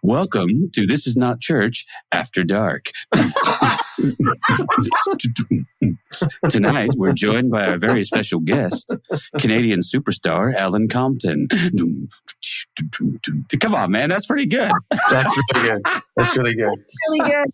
Welcome to This Is Not Church After Dark. Tonight, we're joined by our very special guest, Canadian superstar Ellen Compton. Come on, man. That's pretty good. That's really good. That's really good. Really good.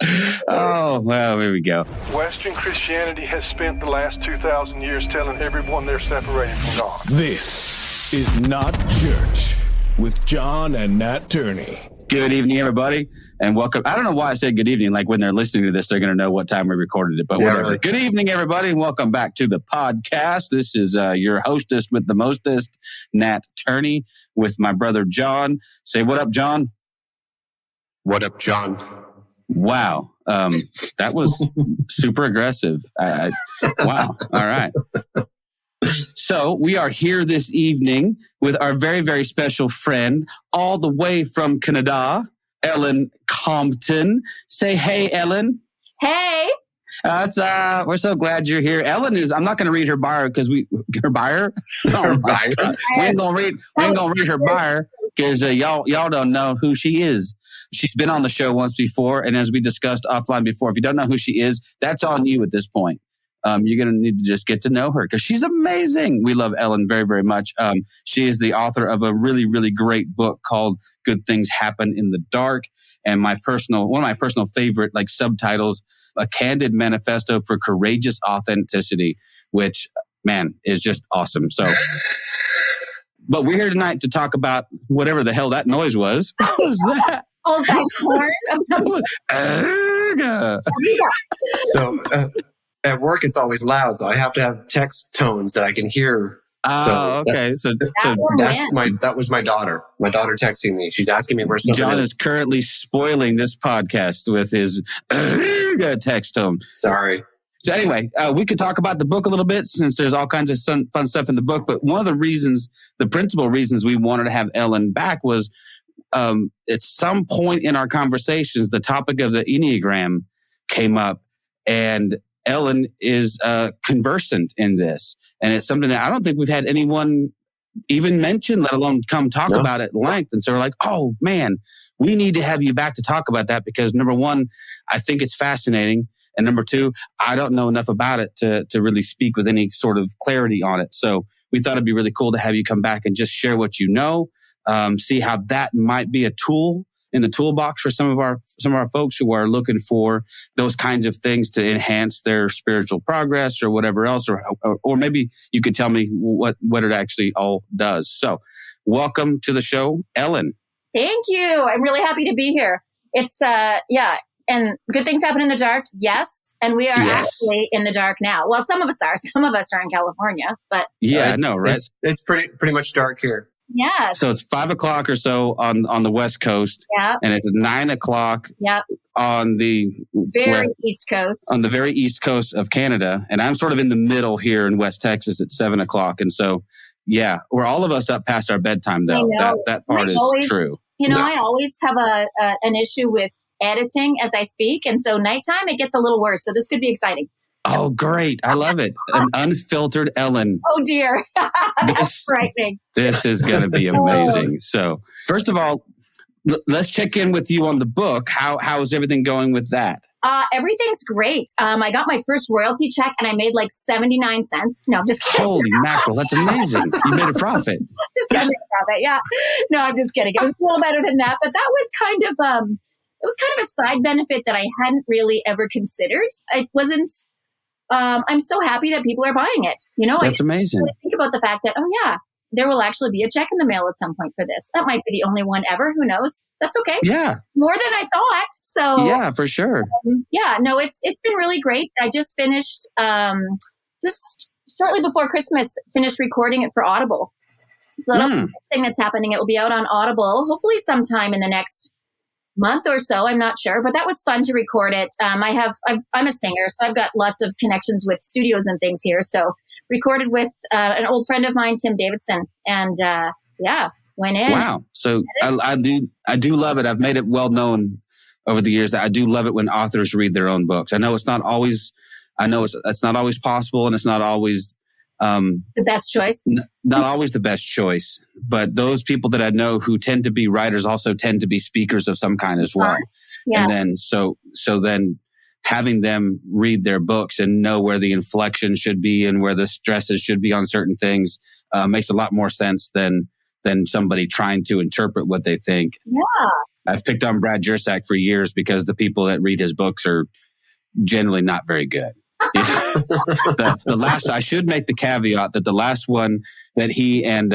Oh, well, here we go. Western Christianity has spent the last 2,000 years telling everyone they're separated from God. This is Not Church with John and Nat Turney. Good evening, everybody, and welcome. I don't know why I said good evening. Like when they're listening to this, they're going to know what time we recorded it, but whatever. Really. Good evening, everybody, and welcome back to the podcast. This is your hostess with the mostest, Nat Turney, with my brother, John. Say what up, John? What up, John? Wow. That was super aggressive. Wow. All right. So we are here this evening with our very, very special friend all the way from Canada, Ellen Compton. Say hey, Ellen. Hey. We're so glad you're here. Ellen is, I'm not going to read her bio because we ain't going to read her bio because y'all don't know who she is. She's been on the show once before. And as we discussed offline before, if you don't know who she is, that's on you at this point. You're going to need to just get to know her because she's amazing. We love Ellen very, very much. She is the author of a really, really great book called Good Things Happen in the Dark. And one of my personal favorite subtitles, A Candid Manifesto for Courageous Authenticity, which, man, is just awesome. So, but we're here tonight to talk about whatever the hell that noise was. What was that? Oh, that horn? So, at work, it's always loud, so I have to have text tones that I can hear. Oh, okay. That was my daughter. My daughter texting me. She's asking me where something John is currently spoiling this podcast with his text tone. Sorry. So anyway, we could talk about the book a little bit since there's all kinds of fun stuff in the book. But one of the principal reasons we wanted to have Ellen back was at some point in our conversations, the topic of the Enneagram came up, and Ellen is conversant in this. And it's something that I don't think we've had anyone even mention, let alone come talk about it at length. And so we're like, oh, man, we need to have you back to talk about that because, number one, I think it's fascinating. And number two, I don't know enough about it to really speak with any sort of clarity on it. So we thought it'd be really cool to have you come back and just share what you know, see how that might be a tool in the toolbox for some of our folks who are looking for those kinds of things to enhance their spiritual progress or whatever else, or maybe you could tell me what it actually all does. So, welcome to the show, Ellen. Thank you. I'm really happy to be here. It's and good things happen in the dark. Yes, and we are actually in the dark now. Well, some of us are. Some of us are in California, but I know, right? It's pretty much dark here. Yeah. So it's 5 o'clock or so on the West Coast. Yeah. And it's 9 o'clock on the East Coast. On the very East Coast of Canada. And I'm sort of in the middle here in West Texas at 7 o'clock. And so, we're all of us up past our bedtime, though. That part is true. I always have an issue with editing as I speak. And so nighttime, it gets a little worse. So this could be exciting. Oh, great. I love it. An unfiltered Ellen. Oh, dear. That's frightening. This is going to be amazing. So, first of all, let's check in with you on the book. How is everything going with that? Everything's great. I got my first royalty check and I made 79 cents. No, I'm just kidding. Holy mackerel. That's amazing. You made a profit. Yeah. No, I'm just kidding. It was a little better than that, but that was kind of, it was kind of a side benefit that I hadn't really ever considered. It wasn't, I'm so happy that people are buying it. That's amazing. I think about the fact that, there will actually be a check in the mail at some point for this. That might be the only one ever. Who knows? That's okay. Yeah. It's more than I thought. So yeah, for sure. It's been really great. I just finished, just shortly before Christmas, finished recording it for Audible. So that's the next thing that's happening. It will be out on Audible, hopefully sometime in the next month or so. I'm not sure, but that was fun to record it. I'm a singer, so I've got lots of connections with studios and things here. So recorded with an old friend of mine, Tim Davidson, and went in. Wow! So I do love it. I've made it well known over the years that I do love it when authors read their own books. I know it's not always possible, and it's not always The best choice. Not always the best choice, but those people that I know who tend to be writers also tend to be speakers of some kind as well. Yeah. And then so then having them read their books and know where the inflection should be and where the stresses should be on certain things makes a lot more sense than somebody trying to interpret what they think. Yeah. I've picked on Brad Jersak for years because the people that read his books are generally not very good. The last, I should make the caveat that the last one that he and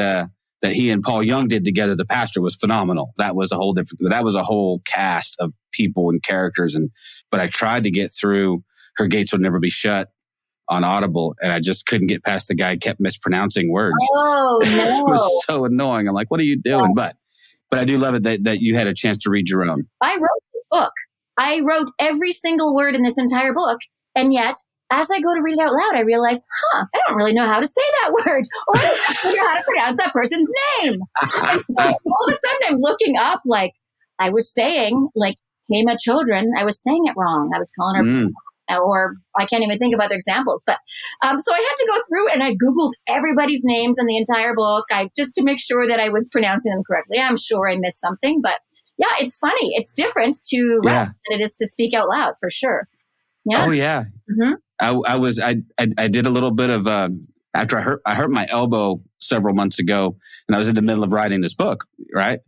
Paul Young did together, The Pastor, was phenomenal. That was a whole cast of people and characters. But I tried to get through Her Gates Will Never Be Shut on Audible, and I just couldn't get past the guy who kept mispronouncing words. Oh, no. It was so annoying. I'm like, what are you doing? Yeah. But I do love it that you had a chance to read your own. I wrote this book. I wrote every single word in this entire book. And yet, as I go to read it out loud, I realize, I don't really know how to say that word. Or I don't know how to pronounce that person's name. And so all of a sudden, I'm looking up, like I was saying, like, Hema Children, I was saying it wrong. I was calling her, or I can't even think of other examples. But so I had to go through and I Googled everybody's names in the entire book, just to make sure that I was pronouncing them correctly. I'm sure I missed something, but yeah, it's funny. It's different to write than it is to speak out loud, for sure. Yeah. Oh yeah. Mm-hmm. I did a little bit of after I hurt my elbow several months ago, and I was in the middle of writing this book, right?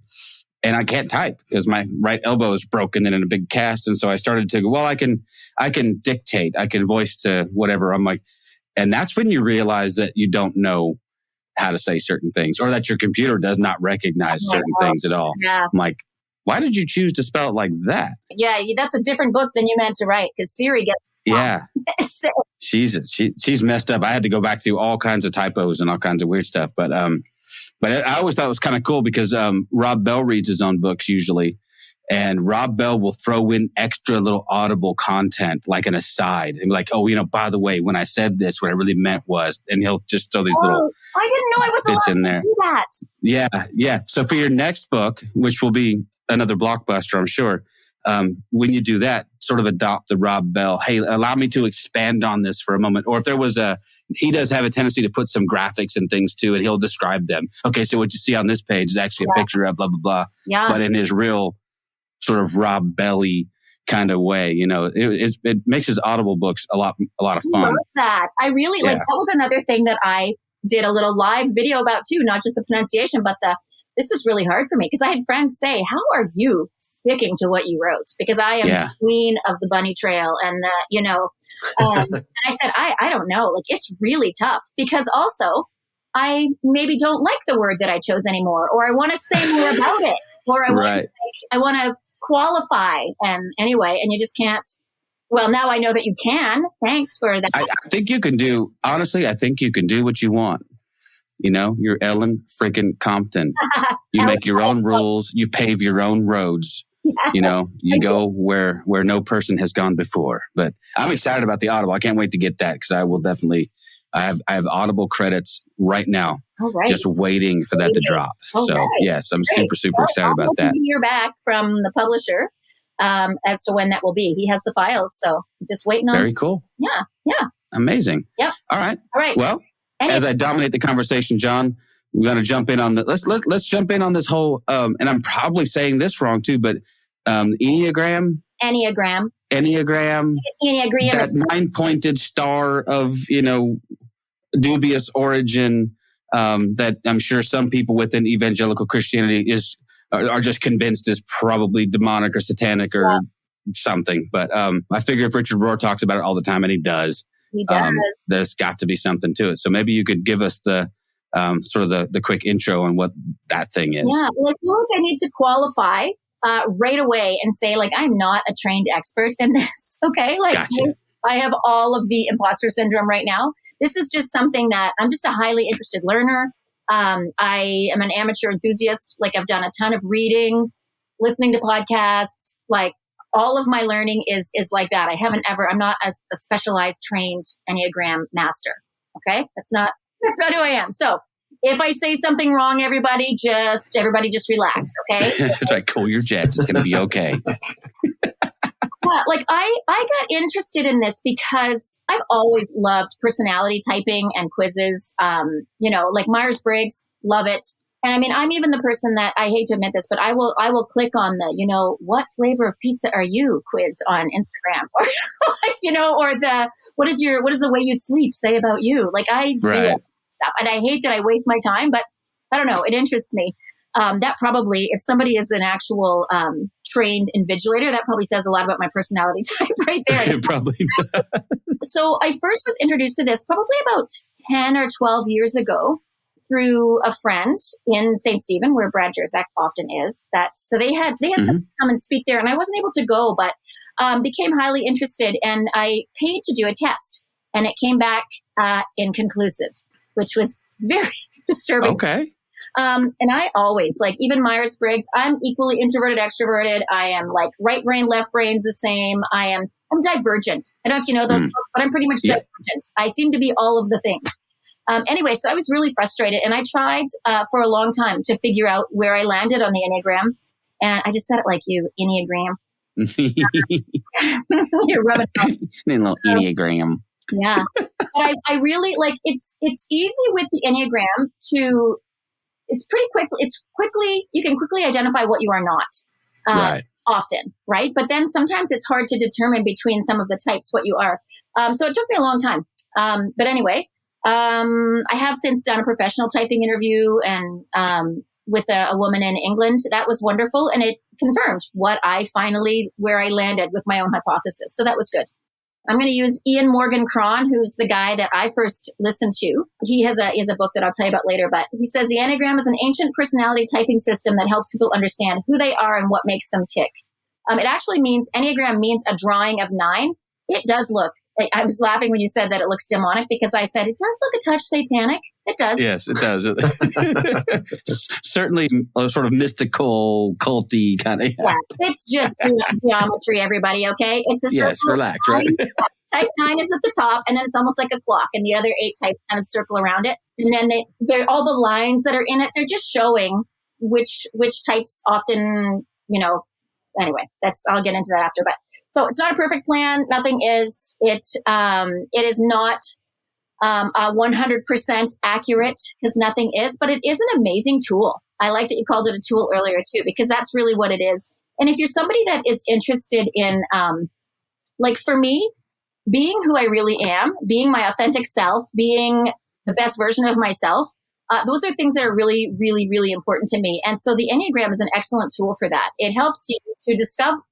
And I can't type because my right elbow is broken and in a big cast. And so I started to go, well, I can dictate, I can voice to whatever. I'm like, and that's when you realize that you don't know how to say certain things, or that your computer does not recognize certain things at all. Yeah. I'm like, why did you choose to spell it like that? Yeah, that's a different book than you meant to write, because Siri gets... Yeah. She's messed up. I had to go back through all kinds of typos and all kinds of weird stuff. But I always thought it was kind of cool because Rob Bell reads his own books usually. And Rob Bell will throw in extra little audible content, like an aside. And like, oh, by the way, when I said this, what I really meant was, and he'll just throw these little I didn't know I was allowed in there. To do that. Yeah. So for your next book, which will be another blockbuster, I'm sure, when you do that, sort of adopt the Rob Bell, hey, allow me to expand on this for a moment. Or if there was he does have a tendency to put some graphics and things too, and he'll describe them. Okay, so what you see on this page is actually a picture of blah, blah, blah. Yeah. But in his real sort of Rob Belly kind of way, it makes his Audible books a lot of fun. I love that. I really like, that was another thing that I did a little live video about too, not just the pronunciation, but this is really hard for me, because I had friends say, how are you sticking to what you wrote? Because I am the queen of the bunny trail. And, and I said, I don't know. Like, it's really tough, because also I maybe don't like the word that I chose anymore, or I want to say more about it, or I want to qualify. And anyway, and you just can't. Well, now I know that you can. Thanks for that. I think you can do, honestly, I think you can do what you want. You're Ellen freaking Compton. You make your own rules. You pave your own roads. You go where no person has gone before. But I'm excited about the Audible. I can't wait to get that, because I will definitely. I have Audible credits right now, just waiting for that to drop. Yes, I'm super excited about that. Hear back from the publisher as to when that will be. He has the files, so just waiting on. Very cool. Yeah. Amazing. Yep. All right. Well. As I dominate the conversation, John, we're going to jump in on let's jump in on this whole, and I'm probably saying this wrong too, but Enneagram. That 9-pointed star of, dubious origin, that I'm sure some people within evangelical Christianity are just convinced is probably demonic or satanic or something. But I figure if Richard Rohr talks about it all the time, and he does. He does. There's got to be something to it. So maybe you could give us the sort of the quick intro on what that thing is. Yeah. Well, I feel like I need to qualify right away and say, like, I'm not a trained expert in this. Okay. Like, gotcha. I have all of the imposter syndrome right now. This is just something that I'm just a highly interested learner. I am an amateur enthusiast. Like, I've done a ton of reading, listening to podcasts, like, all of my learning is like that. I'm not a specialized trained Enneagram master. Okay. That's not who I am. So if I say something wrong, everybody just relax. Okay. That's right. Cool your jets. It's going to be okay. Yeah, like I got interested in this because I've always loved personality typing and quizzes. Like Myers-Briggs, love it. And I mean, I'm even the person that, I hate to admit this, but I will click on the, what flavor of pizza are you quiz on Instagram, or or what is the way you sleep say about you? Like I do all that stuff, and I hate that I waste my time, but I don't know, it interests me. That probably, if somebody is an actual trained invigilator, that probably says a lot about my personality type right there. It probably does. So I first was introduced to this probably about 10 or 12 years ago through a friend in St. Stephen, where Brad Jerzak often is. So they had someone come and speak there, and I wasn't able to go, but became highly interested, and I paid to do a test, and it came back inconclusive, which was very disturbing. Okay. And I always, like, even Myers-Briggs, I'm equally introverted, extroverted. I am like right brain, left brain's the same. I'm divergent. I don't know if you know those folks, but I'm pretty much divergent. I seem to be all of the things. Anyway, so I was really frustrated, and I tried for a long time to figure out where I landed on the Enneagram. And I just said it like you, Enneagram. You're rubbing it off. A little Enneagram. Yeah. But I really like, it's easy with the Enneagram to, you can quickly identify what you are not often, right? But then sometimes it's hard to determine between some of the types what you are. So it took me a long time. But anyway, I have since done a professional typing interview and with a woman in England. That was wonderful. And it confirmed where I landed with my own hypothesis. So that was good. I'm going to use Ian Morgan Cron, who's the guy that I first listened to. He has a book that I'll tell you about later, but he says the Enneagram is an ancient personality typing system that helps people understand who they are and what makes them tick. It actually Enneagram means a drawing of 9. It does look, I was laughing when you said that it looks demonic, because I said it does look a touch satanic. It does. Yes, it does. Certainly a sort of mystical, culty kind of. Yeah, it's just geometry, everybody, okay? It's a circle. Yes, relax, right? Type 9 is at the top, and then it's almost like a clock, and the other 8 types kind of circle around it. And then they're all the lines that are in it, they're just showing which types often, anyway, I'll get into that after. But so it's not a perfect plan. Nothing is. It is not 100% accurate, because nothing is, but it is an amazing tool. I like that you called it a tool earlier too, because that's really what it is. And if you're somebody that is interested in, like for me, being who I really am, being my authentic self, being the best version of myself, those are things that are really, really, really important to me. And so the Enneagram is an excellent tool for that. It helps you to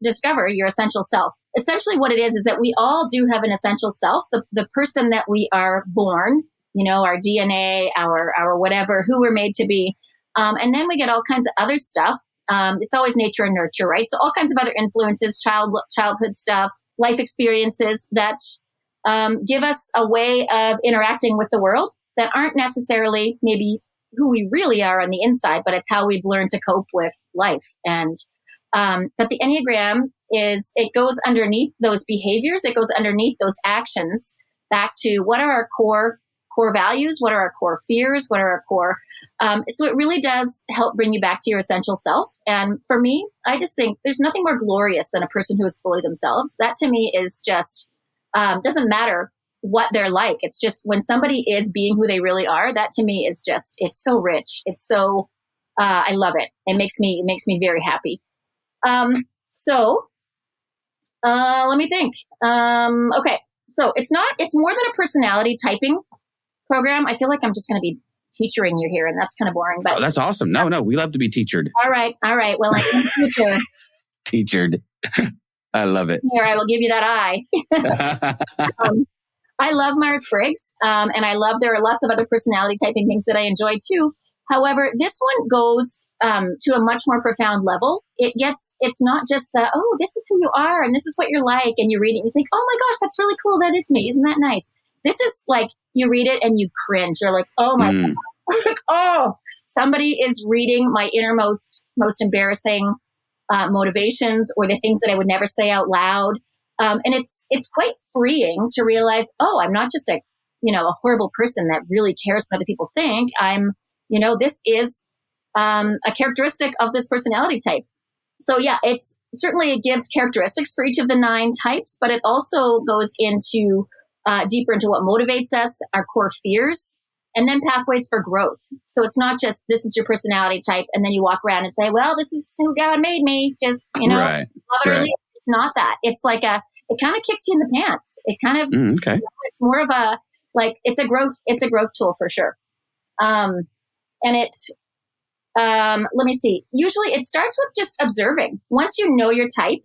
discover your essential self. Essentially what it is that we all do have an essential self, the person that we are born, our DNA, our whatever, who we're made to be. And then we get all kinds of other stuff. It's always nature and nurture, right? So all kinds of other influences, childhood stuff, life experiences that give us a way of interacting with the world that aren't necessarily maybe who we really are on the inside, but it's how we've learned to cope with life. And but the Enneagram it goes underneath those behaviors, it goes underneath those actions, back to what are our core values, what are our core fears, what are our core. So it really does help bring you back to your essential self. And for me, I just think there's nothing more glorious than a person who is fully themselves. That to me is just doesn't matter what they're like. It's just when somebody is being who they really are, that to me is just, it's so rich. It's so, I love it. It makes me very happy. So let me think. Okay. So it's more than a personality typing program. I feel like I'm just going to be teachering you here, and that's kind of boring, but that's awesome. No, we love to be teachered. All right. Well, I am teacher. Teachered. I love it. Here, I will give you that eye. I love Myers-Briggs, and I love there are lots of other personality typing things that I enjoy too. However, this one goes to a much more profound level. It's not just this is who you are and this is what you're like, and you read it and you think, oh my gosh, that's really cool. That is me. Isn't that nice? This is like, you read it and you cringe. You're like, oh my God. Oh, somebody is reading my innermost, most embarrassing motivations, or the things that I would never say out loud. And it's quite freeing to realize, I'm not just a horrible person that really cares what other people think. This is a characteristic of this personality type. So yeah, it gives characteristics for each of the 9 types, but it also goes into deeper into what motivates us, our core fears, and then pathways for growth. So it's not just this is your personality type, and then you walk around and say, well, this is who God made me. Just, Right. love it or leave it. It's not that. It's like it kind of kicks you in the pants. It kind of, okay. It's more of a, like, it's a growth tool for sure. And it, let me see. Usually it starts with just observing. Once you know your type,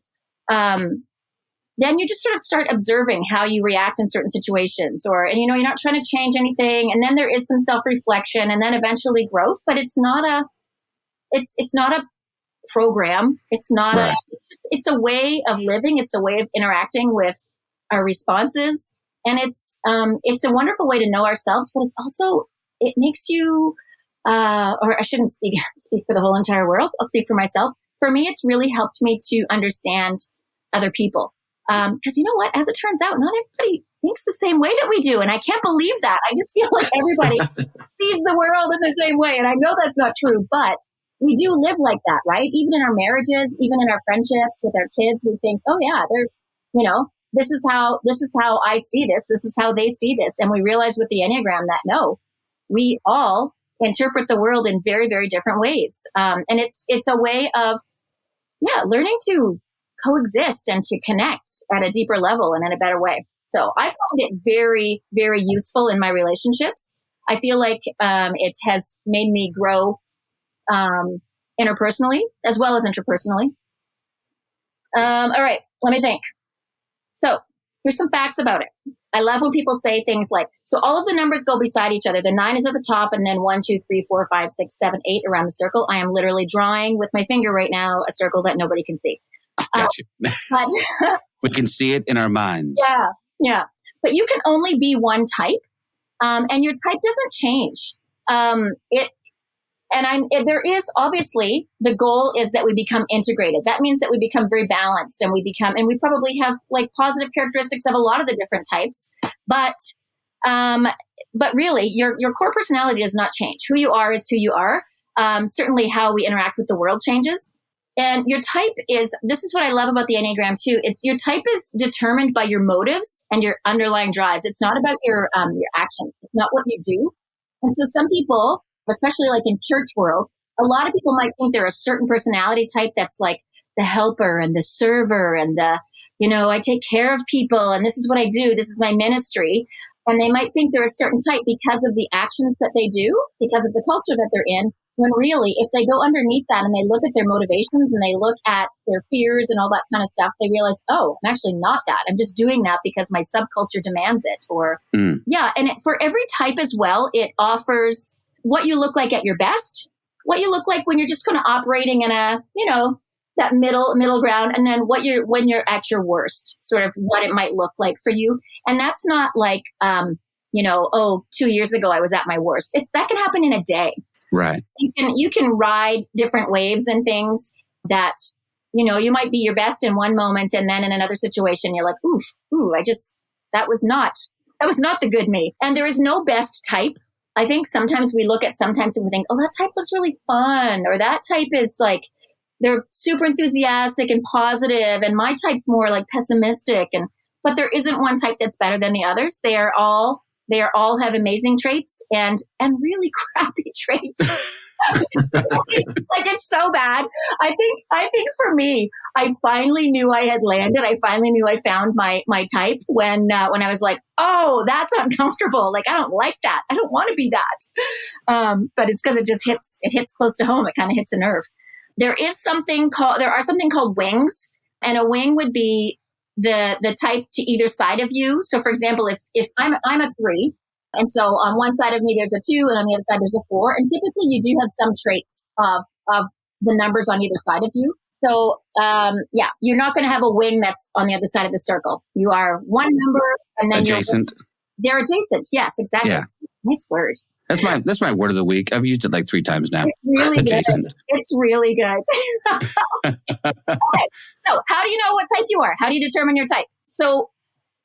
then you just sort of start observing how you react in certain situations, and you're not trying to change anything. And then there is some self-reflection, and then eventually growth. But it's not a program. It's not right. it's a way of living. It's a way of interacting with our responses, and it's a wonderful way to know ourselves. But it's also, it makes you, or I shouldn't speak for the whole entire world. I'll speak for myself. For me, it's really helped me to understand other people. Because you know what? As it turns out, not everybody thinks the same way that we do. And I can't believe that. I just feel like everybody sees the world in the same way. And I know that's not true, but we do live like that, right? Even in our marriages, even in our friendships with our kids, we think, oh yeah, this is how I see this. This is how they see this. And we realize with the Enneagram that no, we all interpret the world in very, very different ways. And it's a way of, learning to coexist and to connect at a deeper level and in a better way. So I find it very, very useful in my relationships. I feel like it has made me grow interpersonally as well as interpersonally. All right, let me think. So here's some facts about it. I love when people say things like, so all of the numbers go beside each other. The 9 is at the top, and then 1, 2, 3, 4, 5, 6, 7, 8 around the circle. I am literally drawing with my finger right now a circle that nobody can see. Gotcha. But we can see it in our minds. Yeah. But you can only be one type, and your type doesn't change. There is obviously, the goal is that we become integrated. That means that we become very balanced, and we probably have like positive characteristics of a lot of the different types. But really, your core personality does not change. Who you are is who you are. Certainly, how we interact with the world changes. And your type this is what I love about the Enneagram too. Your type is determined by your motives and your underlying drives. It's not about your actions. It's not what you do. And so some people, especially like in church world, a lot of people might think they're a certain personality type that's like the helper and the server and the, I take care of people and this is what I do. This is my ministry. And they might think they're a certain type because of the actions that they do, because of the culture that they're in. When really, if they go underneath that and they look at their motivations and they look at their fears and all that kind of stuff, they realize, oh, I'm actually not that. I'm just doing that because my subculture demands it. And for every type as well, it offers what you look like at your best, what you look like when you're just kind of operating in a, that middle ground, and then when you're at your worst, sort of what it might look like for you. And that's not like, 2 years ago I was at my worst. That can happen in a day. Right. You can ride different waves and things that, you might be your best in one moment, and then in another situation, you're like, that was not the good me. And there is no best type. I think sometimes we think, oh, that type looks really fun, or that type is like, they're super enthusiastic and positive, and my type's more like pessimistic. But there isn't one type that's better than the others. They all have amazing traits and really crappy traits. It's so bad. I think for me, I finally knew I had landed. I finally knew I found my type when I was like, oh, that's uncomfortable. Like, I don't like that. I don't want to be that. But it's because it hits close to home. It kind of hits a nerve. There are something called wings, and a wing would be the type to either side of you. So for example, if I'm a 3, and so on one side of me there's a 2, and on the other side there's a 4, and typically you do have some traits of the numbers on either side of you. So you're not going to have a wing that's on the other side of the circle. You are one number, and then adjacent. They're adjacent. Yes, exactly. Yeah. Nice word. That's my word of the week. I've used it like 3 times now. It's really adjacent. Good. It's really good. Okay. So how do you know what type you are? How do you determine your type? So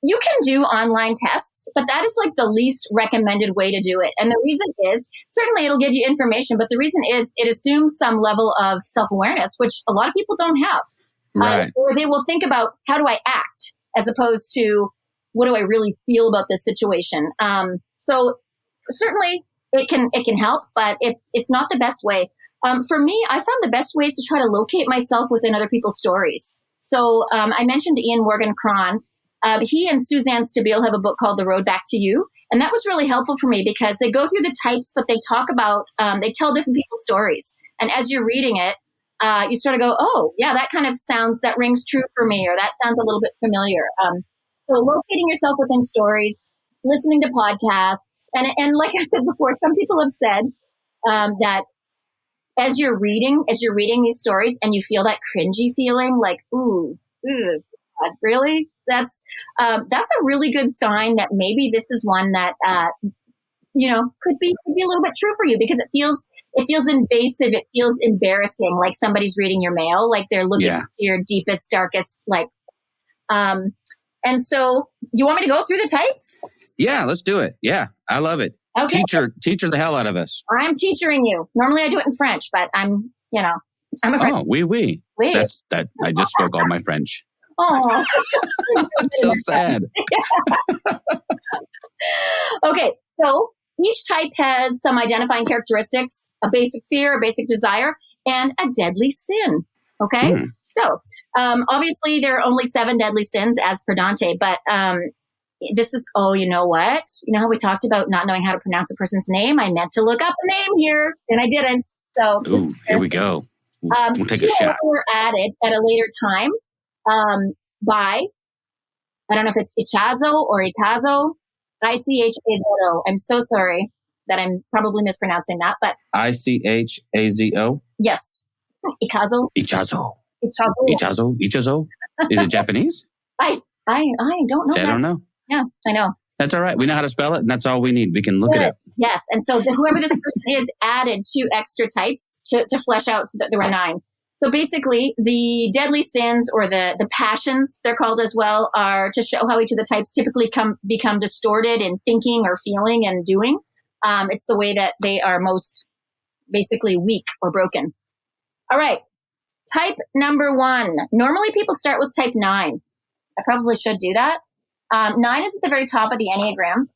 you can do online tests, but that is like the least recommended way to do it. And the reason is, certainly it'll give you information, but the reason is it assumes some level of self-awareness, which a lot of people don't have. Right. Or they will think about, how do I act, as opposed to, what do I really feel about this situation? So certainly it can help, but it's not the best way. For me, I found the best ways to try to locate myself within other people's stories. So I mentioned Ian Morgan-Cron. He and Suzanne Stabile have a book called The Road Back to You. And that was really helpful for me because they go through the types, but they talk about, they tell different people's stories. And as you're reading it, you sort of go, oh, yeah, that rings true for me, or that sounds a little bit familiar. So locating yourself within stories, listening to podcasts. And like I said before, some people have said that as you're reading these stories and you feel that cringy feeling, like, ooh, God, really? That's a really good sign that maybe this is one that could be a little bit true for you, because it feels invasive, it feels embarrassing, like somebody's reading your mail, like they're looking into your deepest, darkest, and so you want me to go through the types? Yeah, let's do it. Yeah, I love it. Okay. Teacher the hell out of us. I'm teaching you. Normally I do it in French, but I'm a French. Oh, oui. That's that. I just spoke all my French. Oh, so sad. Okay, so each type has some identifying characteristics: a basic fear, a basic desire, and a deadly sin. Okay, so obviously there are only 7 deadly sins as per Dante, but this is, you know what? You know how we talked about not knowing how to pronounce a person's name? I meant to look up the name here, and I didn't. So here we go. We'll take a shot. Were added at a later time by, I don't know if it's Ichazo or Itazo, Ichazo. I'm so sorry that I'm probably mispronouncing that, but Ichazo. Yes, Ikazo. Ichazo. Is it Japanese? I don't know. I don't know. Yeah, I know. That's all right. We know how to spell it, and that's all we need. We can look it up. Yes, and so whoever this person is added 2 extra types to flesh out, so that there were 9. So basically, the deadly sins, or the passions, they're called as well, are to show how each of the types typically become distorted in thinking or feeling and doing. It's the way that they are most basically weak or broken. All right. Type number 1. Normally people start with type 9. I probably should do that. 9 is at the very top of the Enneagram.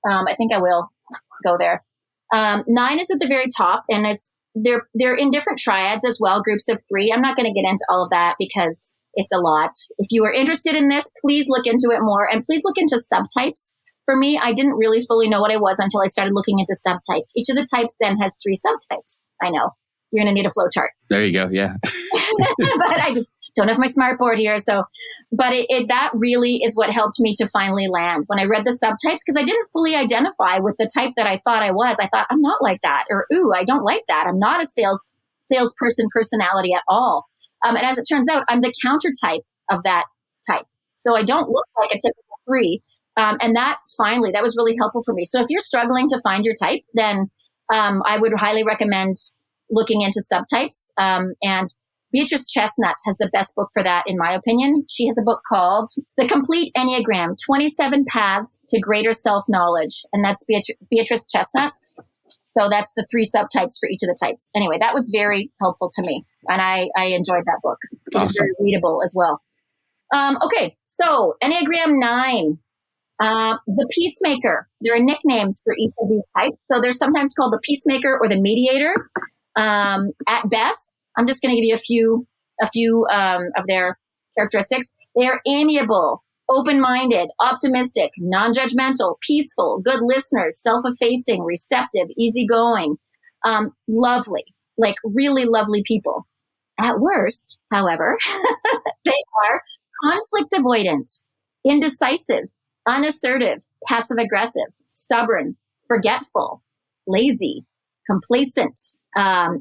I think I will go there. 9 is at the very top, and they're in different triads as well, groups of 3. I'm not going to get into all of that because it's a lot. If you are interested in this, please look into it more, and please look into subtypes. For me, I didn't really fully know what I was until I started looking into subtypes. Each of the types then has 3 subtypes. I know. You're going to need a flow chart. There you go. Yeah. But I don't have my smart board here. But that really is what helped me to finally land when I read the subtypes, because I didn't fully identify with the type that I thought I was. I thought, I'm not like that, or, ooh, I don't like that. I'm not a salesperson personality at all. And as it turns out, I'm the counter type of that type. So I don't look like a typical 3. And that was really helpful for me. So if you're struggling to find your type, then I would highly recommend looking into subtypes. And Beatrice Chestnut has the best book for that, in my opinion. She has a book called The Complete Enneagram, 27 Paths to Greater Self-Knowledge. And that's Beatrice Chestnut. So that's the 3 subtypes for each of the types. Anyway, that was very helpful to me. And I enjoyed that book. It was very readable as well. Okay, so Enneagram 9. The Peacemaker. There are nicknames for each of these types. So they're sometimes called the Peacemaker or the Mediator. At best, I'm just going to give you a few of their characteristics. They are amiable, open-minded, optimistic, non-judgmental, peaceful, good listeners, self-effacing, receptive, easygoing, lovely, like really lovely people. At worst, however, they are conflict avoidant, indecisive, unassertive, passive-aggressive, stubborn, forgetful, lazy, complacent,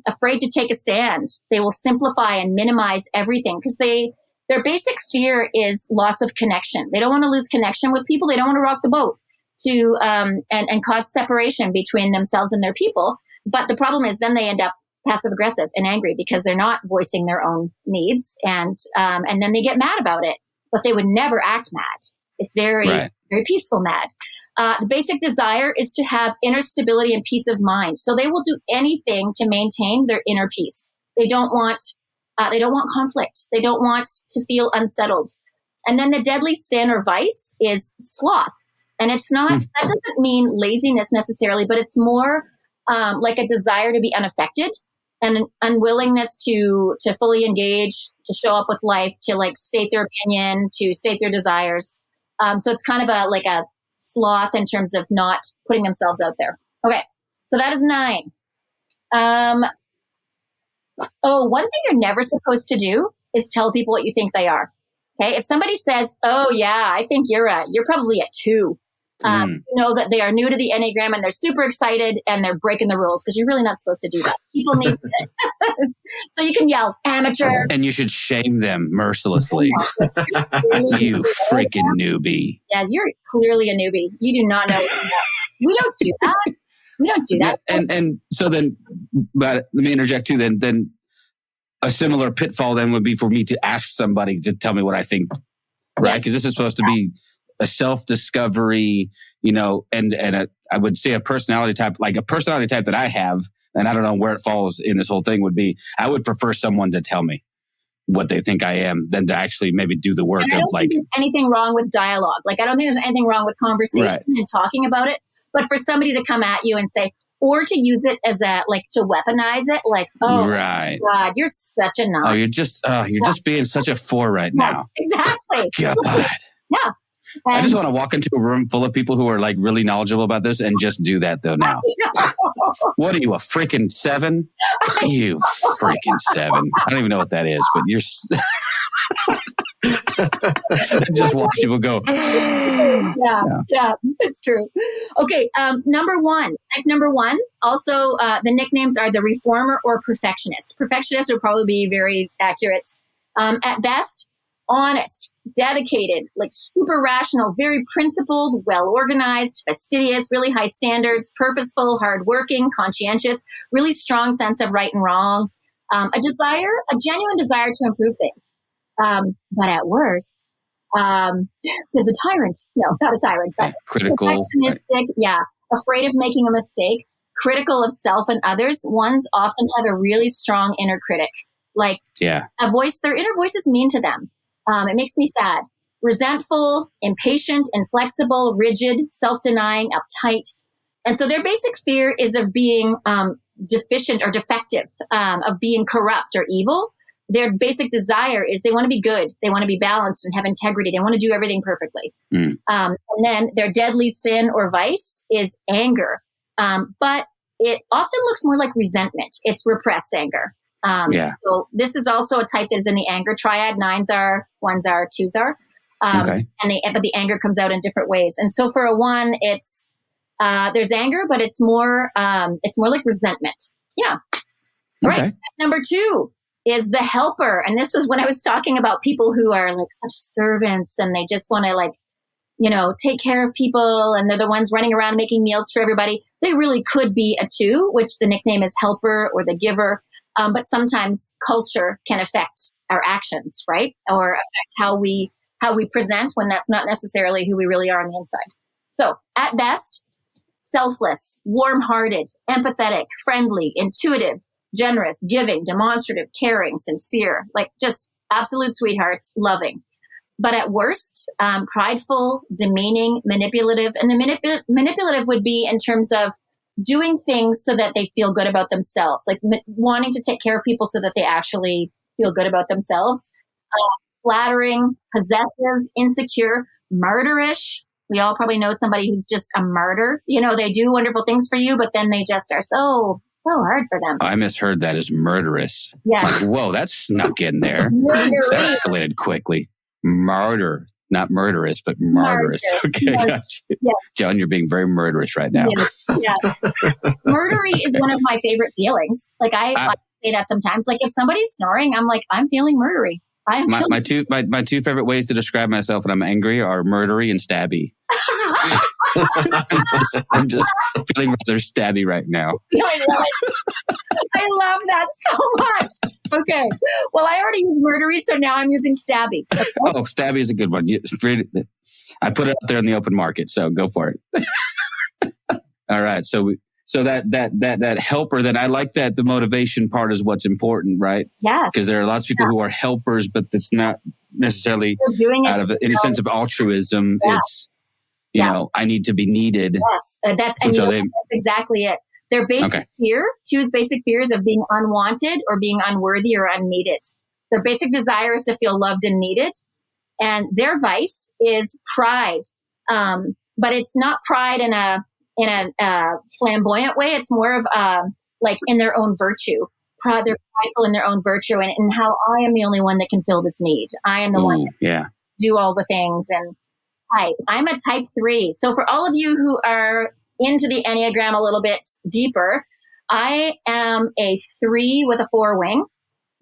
afraid to take a stand. They will simplify and minimize everything because their basic fear is loss of connection. They don't want to lose connection with people. They don't want to rock the boat and cause separation between themselves and their people. But the problem is then they end up passive aggressive and angry because they're not voicing their own needs, and then they get mad about it. But they would never act mad. It's very, very peaceful mad. The basic desire is to have inner stability and peace of mind. So they will do anything to maintain their inner peace. They don't want conflict. They don't want to feel unsettled. And then the deadly sin or vice is sloth. And it's not, that doesn't mean laziness necessarily, but it's more like a desire to be unaffected and an unwillingness to fully engage, to show up with life, to like state their opinion, to state their desires. So it's kind of like a sloth in terms of not putting themselves out there. Okay, so that is 9. One thing you're never supposed to do is tell people what you think they are. Okay, if somebody says, "Oh yeah, I think you're probably a 2," you know that they are new to the Enneagram and they're super excited and they're breaking the rules because you're really not supposed to do that. People need to. So you can yell, "Amateur," and you should shame them mercilessly. You freaking newbie. Yeah, you're clearly a newbie. You do not know what you know. We don't do that. We don't do that. And so then, but let me interject too. Then a similar pitfall then would be for me to ask somebody to tell me what I think, right? Because this is supposed to be a self-discovery, you know, and I would say a personality type that I have, and I don't know where it falls in this whole thing would be, I would prefer someone to tell me what they think I am than to actually maybe do the work and I don't think there's anything wrong with dialogue. Like, I don't think there's anything wrong with conversation and talking about it. But for somebody to come at you and say, or to use it as to weaponize it, like, oh my God, you're such a nut. Oh, you're just being such a 4 right now. Exactly. God. Yeah. I just want to walk into a room full of people who are like really knowledgeable about this and just do that though now. What are you, a freaking 7? You freaking 7. I don't even know what that is, but you're... just watch people go. Yeah, it's true. Okay, number 1. Type number 1. Also, the nicknames are the reformer or perfectionist. Perfectionist would probably be very accurate. At best, honest, dedicated, like super rational, very principled, well-organized, fastidious, really high standards, purposeful, hardworking, conscientious, really strong sense of right and wrong, a genuine desire to improve things. But at worst, the tyrant, no, not a tyrant, but critical, perfectionistic, afraid of making a mistake, critical of self and others. Ones often have a really strong inner critic, a voice, their inner voice is mean to them. It makes me sad. Resentful, impatient, inflexible, rigid, self-denying, uptight. And so their basic fear is of being deficient or defective, of being corrupt or evil. Their basic desire is they want to be good. They want to be balanced and have integrity. They want to do everything perfectly. And then their deadly sin or vice is anger. But it often looks more like resentment. It's repressed anger. So this is also a type that is in the anger triad. 9s are, 1s are, 2s are. But the anger comes out in different ways. And so for a 1, it's there's anger, but it's more like resentment. Yeah. All right. Number 2 is the helper. And this was when I was talking about people who are like such servants and they just want to take care of people and they're the ones running around making meals for everybody. They really could be a 2, which the nickname is helper or the giver. But sometimes culture can affect our actions, right? Or affect how we present when that's not necessarily who we really are on the inside. So at best, selfless, warm-hearted, empathetic, friendly, intuitive, generous, giving, demonstrative, caring, sincere, like just absolute sweethearts, loving. But at worst, prideful, demeaning, manipulative. And the manipulative would be in terms of doing things so that they feel good about themselves, like wanting to take care of people so that they actually feel good about themselves. Flattering, possessive, insecure, murderish. We all probably know somebody who's just a martyr. They do wonderful things for you, but then they just are so hard for them. I misheard that as murderous. Yeah. Whoa, that snuck in there. That escalated quickly. Martyr. Not murderous, but martyrous. Okay, gotcha. Yes. John, you're being very murderous right now. Yeah. Murdery is one of my favorite feelings. Like I say that sometimes. Like if somebody's snoring, I'm like, I'm feeling murdery. My two favorite ways to describe myself when I'm angry are murdery and stabby. I'm just feeling rather stabby right now. I love that so much. Okay. Well, I already used murdery, so now I'm using stabby. Okay? Oh, stabby is a good one. I put it out there in the open market, so go for it. All right. So that helper, then I like that the motivation part is what's important, right? Yes. Because there are lots of people who are helpers, but it's not necessarily doing out of any sense of altruism. Yeah. It's, you know, I need to be needed. Yes. That's exactly it. Their basic fear, Two's basic fears of being unwanted or being unworthy or unneeded. Their basic desire is to feel loved and needed. And their vice is pride. But it's not pride in a flamboyant way. It's more of like in their own virtue. They're prideful in their own virtue and in how I am the only one that can fill this need. I am the one that can do all the things. And type. I'm a type 3. So for all of you who are into the Enneagram a little bit deeper, I am a 3 with a 4 wing.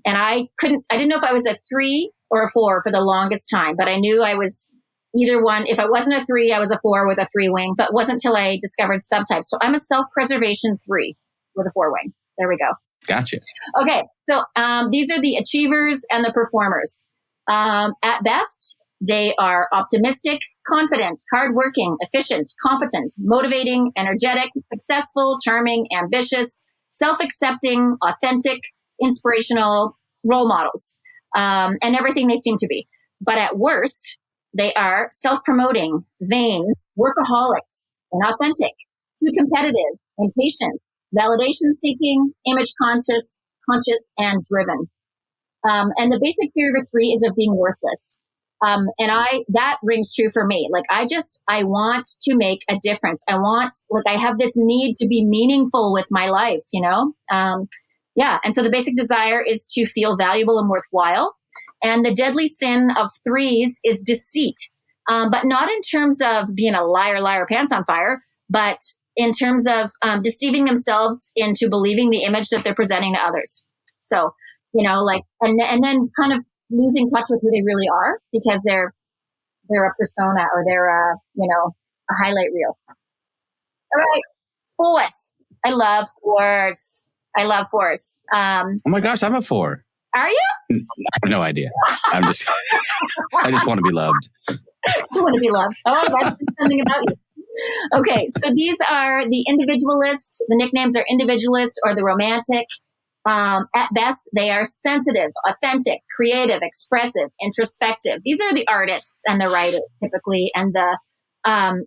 And I didn't know if I was a 3 or a 4 for the longest time, but I knew I was either one. If I wasn't a 3, I was a 4 with a 3 wing, but it wasn't until I discovered subtypes. So I'm a self-preservation 3 with a 4 wing. There we go. Gotcha. Okay. So these are the achievers and the performers. At best, they are optimistic, confident, hardworking, efficient, competent, motivating, energetic, successful, charming, ambitious, self-accepting, authentic, inspirational role models, and everything they seem to be. But at worst, they are self-promoting, vain, workaholics, inauthentic, too competitive, impatient, validation-seeking, image-conscious, and driven. And the basic fear of a 3 is of being worthless. And that rings true for me. Like, I want to make a difference. I have this need to be meaningful with my life, you know? And so the basic desire is to feel valuable and worthwhile. And the deadly sin of 3s is deceit. But not in terms of being a liar, pants on fire, but in terms of deceiving themselves into believing the image that they're presenting to others. So, you know, like, and then kind of losing touch with who they really are because they're a persona or they're a highlight reel. All right. 4s. I love 4s. Oh my gosh, I'm a 4. Are you? I have no idea. I just want to be loved. You want to be loved. Oh, that's something about you. Okay. So these are the individualist. The nicknames are individualist or the romantic. At best, they are sensitive, authentic, creative, expressive, introspective. These are the artists and the writers typically, and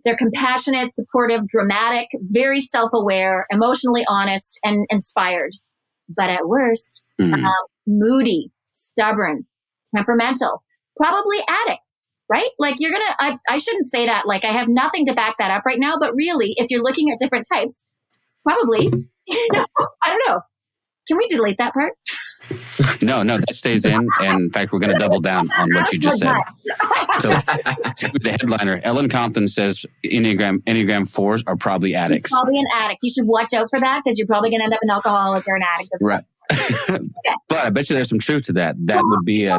they're compassionate, supportive, dramatic, very self-aware, emotionally honest, and inspired. But at worst, moody, stubborn, temperamental, probably addicts, right? Like I shouldn't say that. Like I have nothing to back that up right now, but really, if you're looking at different types, probably, I don't know. Can we delete that part? No, that stays in. And in fact, we're going to double down on what you just said. So the headliner, Ellen Compton says Enneagram 4s are probably addicts. You're probably an addict. You should watch out for that because you're probably going to end up an alcoholic or an addict. Right. But I bet you there's some truth to that. That would be a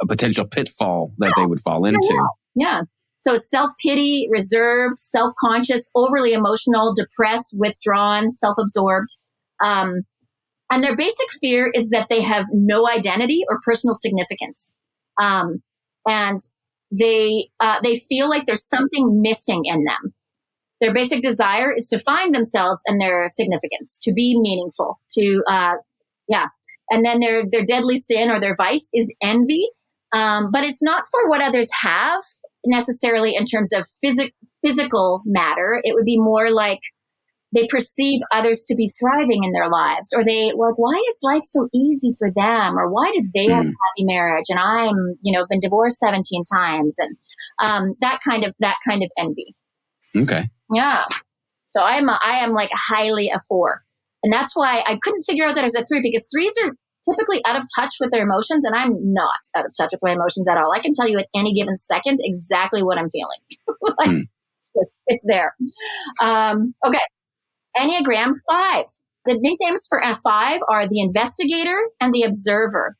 potential pitfall that they would fall into. Yeah. So self-pity, reserved, self-conscious, overly emotional, depressed, withdrawn, self-absorbed. And their basic fear is that they have no identity or personal significance. And they feel like there's something missing in them. Their basic desire is to find themselves and their significance, to be meaningful, And then their deadly sin or their vice is envy. But it's not for what others have necessarily in terms of physical matter. It would be more like they perceive others to be thriving in their lives, or why is life so easy for them? Or why did they have a happy marriage? And I'm, been divorced 17 times and, that kind of envy. Okay. Yeah. So I am like highly a 4. And that's why I couldn't figure out that I was a 3 because 3s are typically out of touch with their emotions. And I'm not out of touch with my emotions at all. I can tell you at any given second exactly what I'm feeling. It's there. Okay. Enneagram 5. The nicknames for a 5 are the investigator and the observer.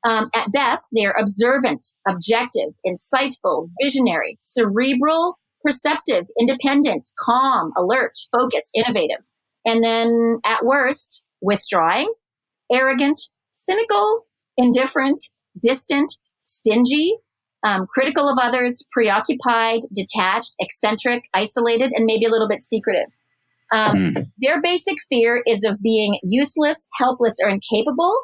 At best, they are observant, objective, insightful, visionary, cerebral, perceptive, independent, calm, alert, focused, innovative. And then at worst, withdrawing, arrogant, cynical, indifferent, distant, stingy, critical of others, preoccupied, detached, eccentric, isolated, and maybe a little bit secretive. Their basic fear is of being useless, helpless, or incapable.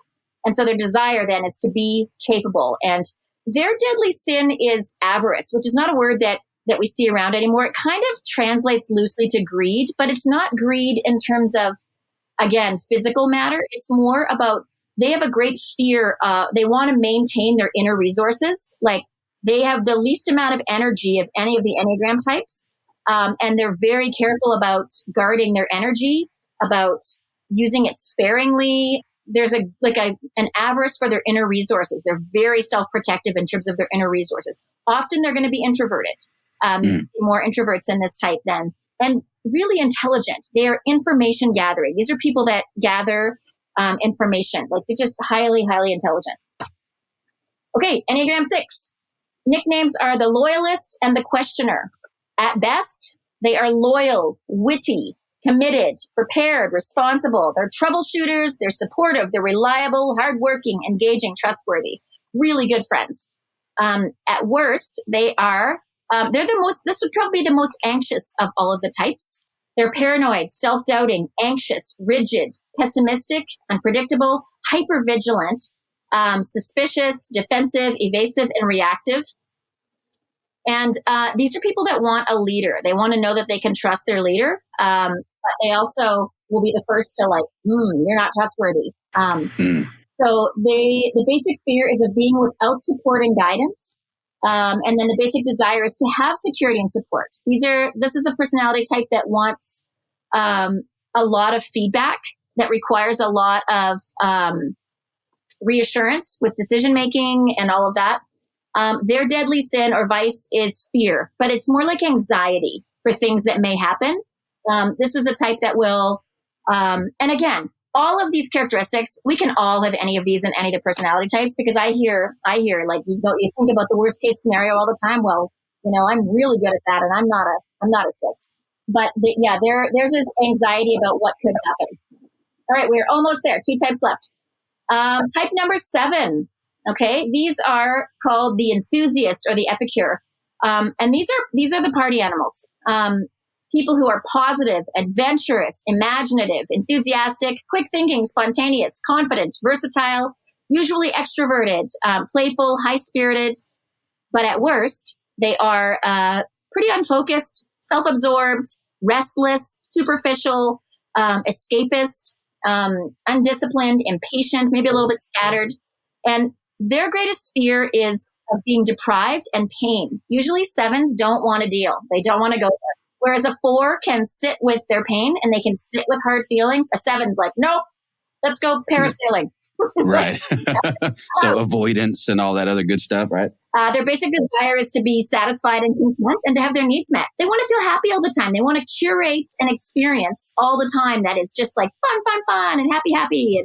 And so their desire then is to be capable. And their deadly sin is avarice, which is not a word that we see around anymore. It kind of translates loosely to greed, but it's not greed in terms of, again, physical matter. It's more about, they have a great fear. They want to maintain their inner resources. Like, they have the least amount of energy of any of the Enneagram types. And they're very careful about guarding their energy, about using it sparingly. There's an avarice for their inner resources. They're very self-protective in terms of their inner resources. Often they're going to be introverted. More introverts in this type then. And really intelligent. They are information gathering. These are people that gather information. Like, they're just highly, highly intelligent. Okay, Enneagram 6. Nicknames are the loyalist and the questioner. At best, they are loyal, witty, committed, prepared, responsible. They're troubleshooters. They're supportive. They're reliable, hardworking, engaging, trustworthy. Really good friends. At worst, they are, this would probably be the most anxious of all of the types. They're paranoid, self-doubting, anxious, rigid, pessimistic, unpredictable, hypervigilant, suspicious, defensive, evasive, and reactive. And these are people that want a leader. They want to know that they can trust their leader. But they also will be the first to you're not trustworthy. So the basic fear is of being without support and guidance. And then the basic desire is to have security and support. This is a personality type that wants a lot of feedback, that requires a lot of reassurance with decision making and all of that. Their deadly sin or vice is fear, but it's more like anxiety for things that may happen. This is a type that will, and again, all of these characteristics, we can all have any of these in any of the personality types, because I hear like, you think about the worst case scenario all the time. Well, I'm really good at that, and I'm not a 6. But there's this anxiety about what could happen. All right, we're almost there. 2 types left. Type number 7. Okay, these are called the enthusiast or the epicure, and these are the party animals. People who are positive, adventurous, imaginative, enthusiastic, quick thinking, spontaneous, confident, versatile, usually extroverted, playful, high spirited. But at worst, they are pretty unfocused, self-absorbed, restless, superficial, escapist, undisciplined, impatient, maybe a little bit scattered. And their greatest fear is of being deprived and pain. Usually 7s don't want to deal. They don't want to go there. Whereas a 4 can sit with their pain and they can sit with hard feelings. A 7's like, nope, let's go parasailing. Right. So avoidance and all that other good stuff, right? Their basic desire is to be satisfied and content and to have their needs met. They want to feel happy all the time. They want to curate an experience all the time that is just like fun, and happy,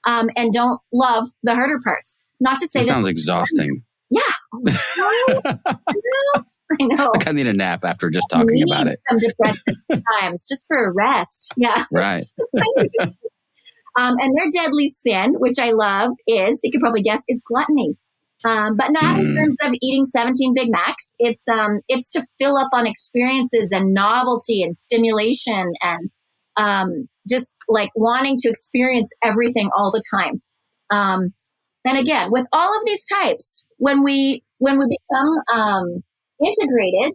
and don't love the harder parts. Not to say that sounds exhausting. Yeah. I know. I kind of need a nap after just talking about it. Some depressive times just for a rest. Yeah. Right. And their deadly sin, which I love, is, you could probably guess, is gluttony. But not in terms of eating 17 Big Macs. It's to fill up on experiences and novelty and stimulation and just like wanting to experience everything all the time. And again, with all of these types, when we become integrated,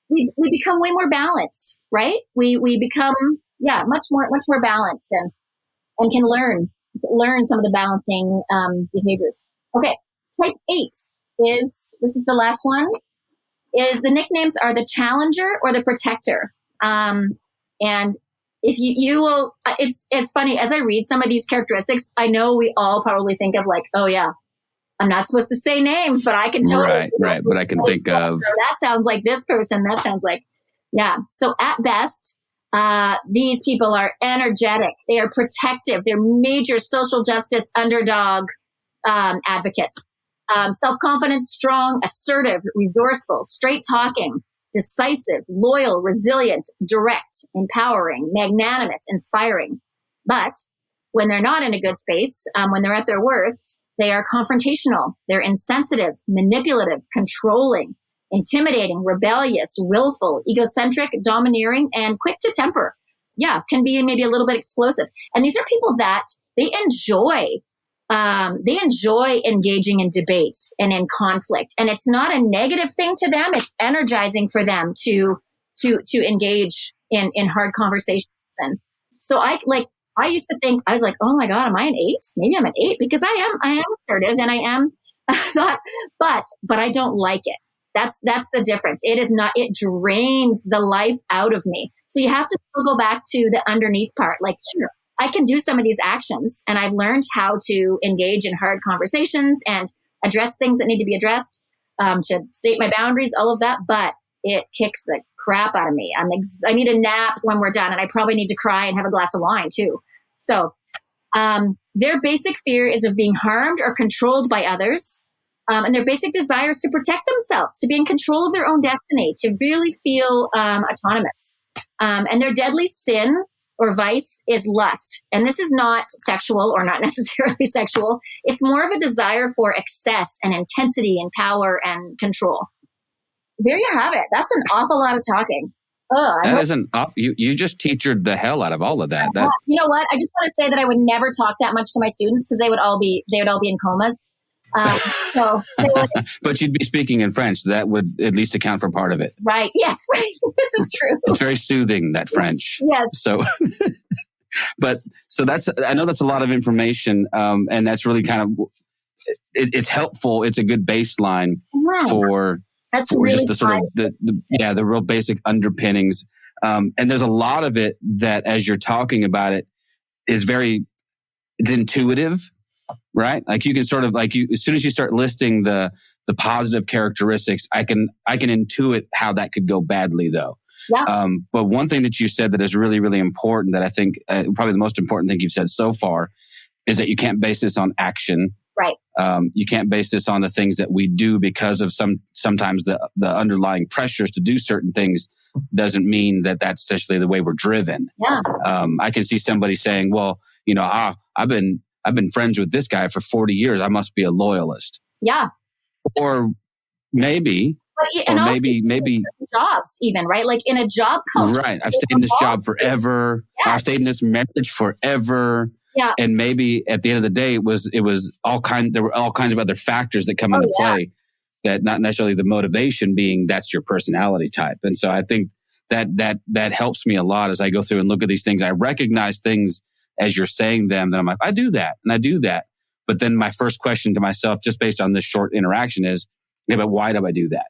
we become way more balanced, right? We become much more balanced and can learn some of the balancing behaviors. Okay, type 8 this is the last one. Is the nicknames are the challenger or the protector, and if you will, it's funny as I read some of these characteristics. I know we all probably think of like, oh yeah, I'm not supposed to say names, but I can totally right. But I can think of that sounds like this person. That sounds like So at best, these people are energetic. They are protective. They're major social justice underdog advocates. Self-confident, strong, assertive, resourceful, straight talking, decisive, loyal, resilient, direct, empowering, magnanimous, inspiring. But when they're not in a good space, when they're at their worst, They are confrontational. They're insensitive, manipulative, controlling, intimidating, rebellious, willful, egocentric, domineering, and quick to temper. Yeah, can be maybe a little bit explosive. And these are people that they enjoy engaging in debate and in conflict. And it's not a negative thing to them. It's energizing for them to engage in hard conversations. And so I used to think, I was like, oh my God, am I an 8? Maybe I'm an 8 because I am assertive and I am not, but I don't like it. That's the difference. It is not, it drains the life out of me. So you have to still go back to the underneath part. Like, sure, I can do some of these actions and I've learned how to engage in hard conversations and address things that need to be addressed, to state my boundaries, all of that. But it kicks the crap out of me. I need a nap when we're done, and I probably need to cry and have a glass of wine too. So their basic fear is of being harmed or controlled by others. And their basic desire is to protect themselves, to be in control of their own destiny, to really feel autonomous. And their deadly sin or vice is lust. And this is not sexual or not necessarily sexual. It's more of a desire for excess and intensity and power and control. There you have it. That's an awful lot of talking. That isn't off. You just teachered the hell out of all of that. You know what? I just want to say that I would never talk that much to my students because they would all be in comas. But you'd be speaking in French. That would at least account for part of it. Right. Yes. Right. This is true. It's very soothing, that French. Yes. So, I know that's a lot of information. And that's really kind of, it's helpful. It's a good baseline for really just the sort of the real basic underpinnings. And there's a lot of it that as you're talking about it is it's intuitive. Right? Like you can sort of as soon as you start listing the positive characteristics, I can intuit how that could go badly though. Yeah. But one thing that you said that is really, really important that I think probably the most important thing you've said so far is that you can't base this on action. Right. You can't base this on the things that we do because of sometimes the underlying pressures to do certain things doesn't mean that that's essentially the way we're driven. Yeah. I can see somebody saying, well, I've been friends with this guy for 40 years. I must be a loyalist. Yeah. Or maybe jobs even, right? Like in a job culture. Right. I've stayed in this job forever. Yeah. I've stayed in this marriage forever. Yeah. And maybe at the end of the day, there were all kinds of other factors that come into play that not necessarily the motivation being that's your personality type. And so I think that helps me a lot as I go through and look at these things. I recognize things as you're saying them, then I'm like, I do that and I do that. But then my first question to myself, just based on this short interaction is, yeah, but why do I do that?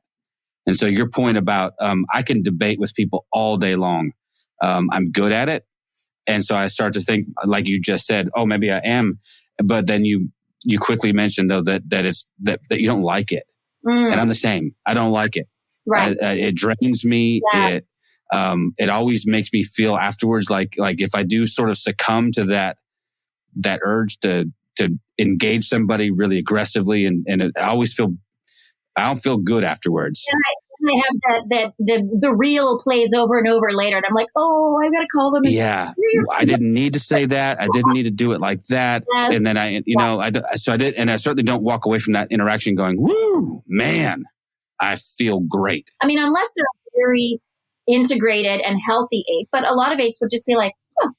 And so your point about, I can debate with people all day long. I'm good at it. And so I start to think, like you just said, oh, maybe I am. But then you quickly mentioned though, that you don't like it. And I'm the same. I don't like it. Right. It drains me. Yeah. It always makes me feel afterwards like if I do sort of succumb to that urge to engage somebody really aggressively, and I don't feel good afterwards. And I have that the reel plays over and over later, and I'm like, oh, I've got to call them. Yeah, I didn't need to say that. I didn't need to do it like that. Yes. And then I did, and I certainly don't walk away from that interaction going, woo, man, I feel great. I mean, unless they're very integrated and healthy 8, but a lot of 8s would just be like, oh,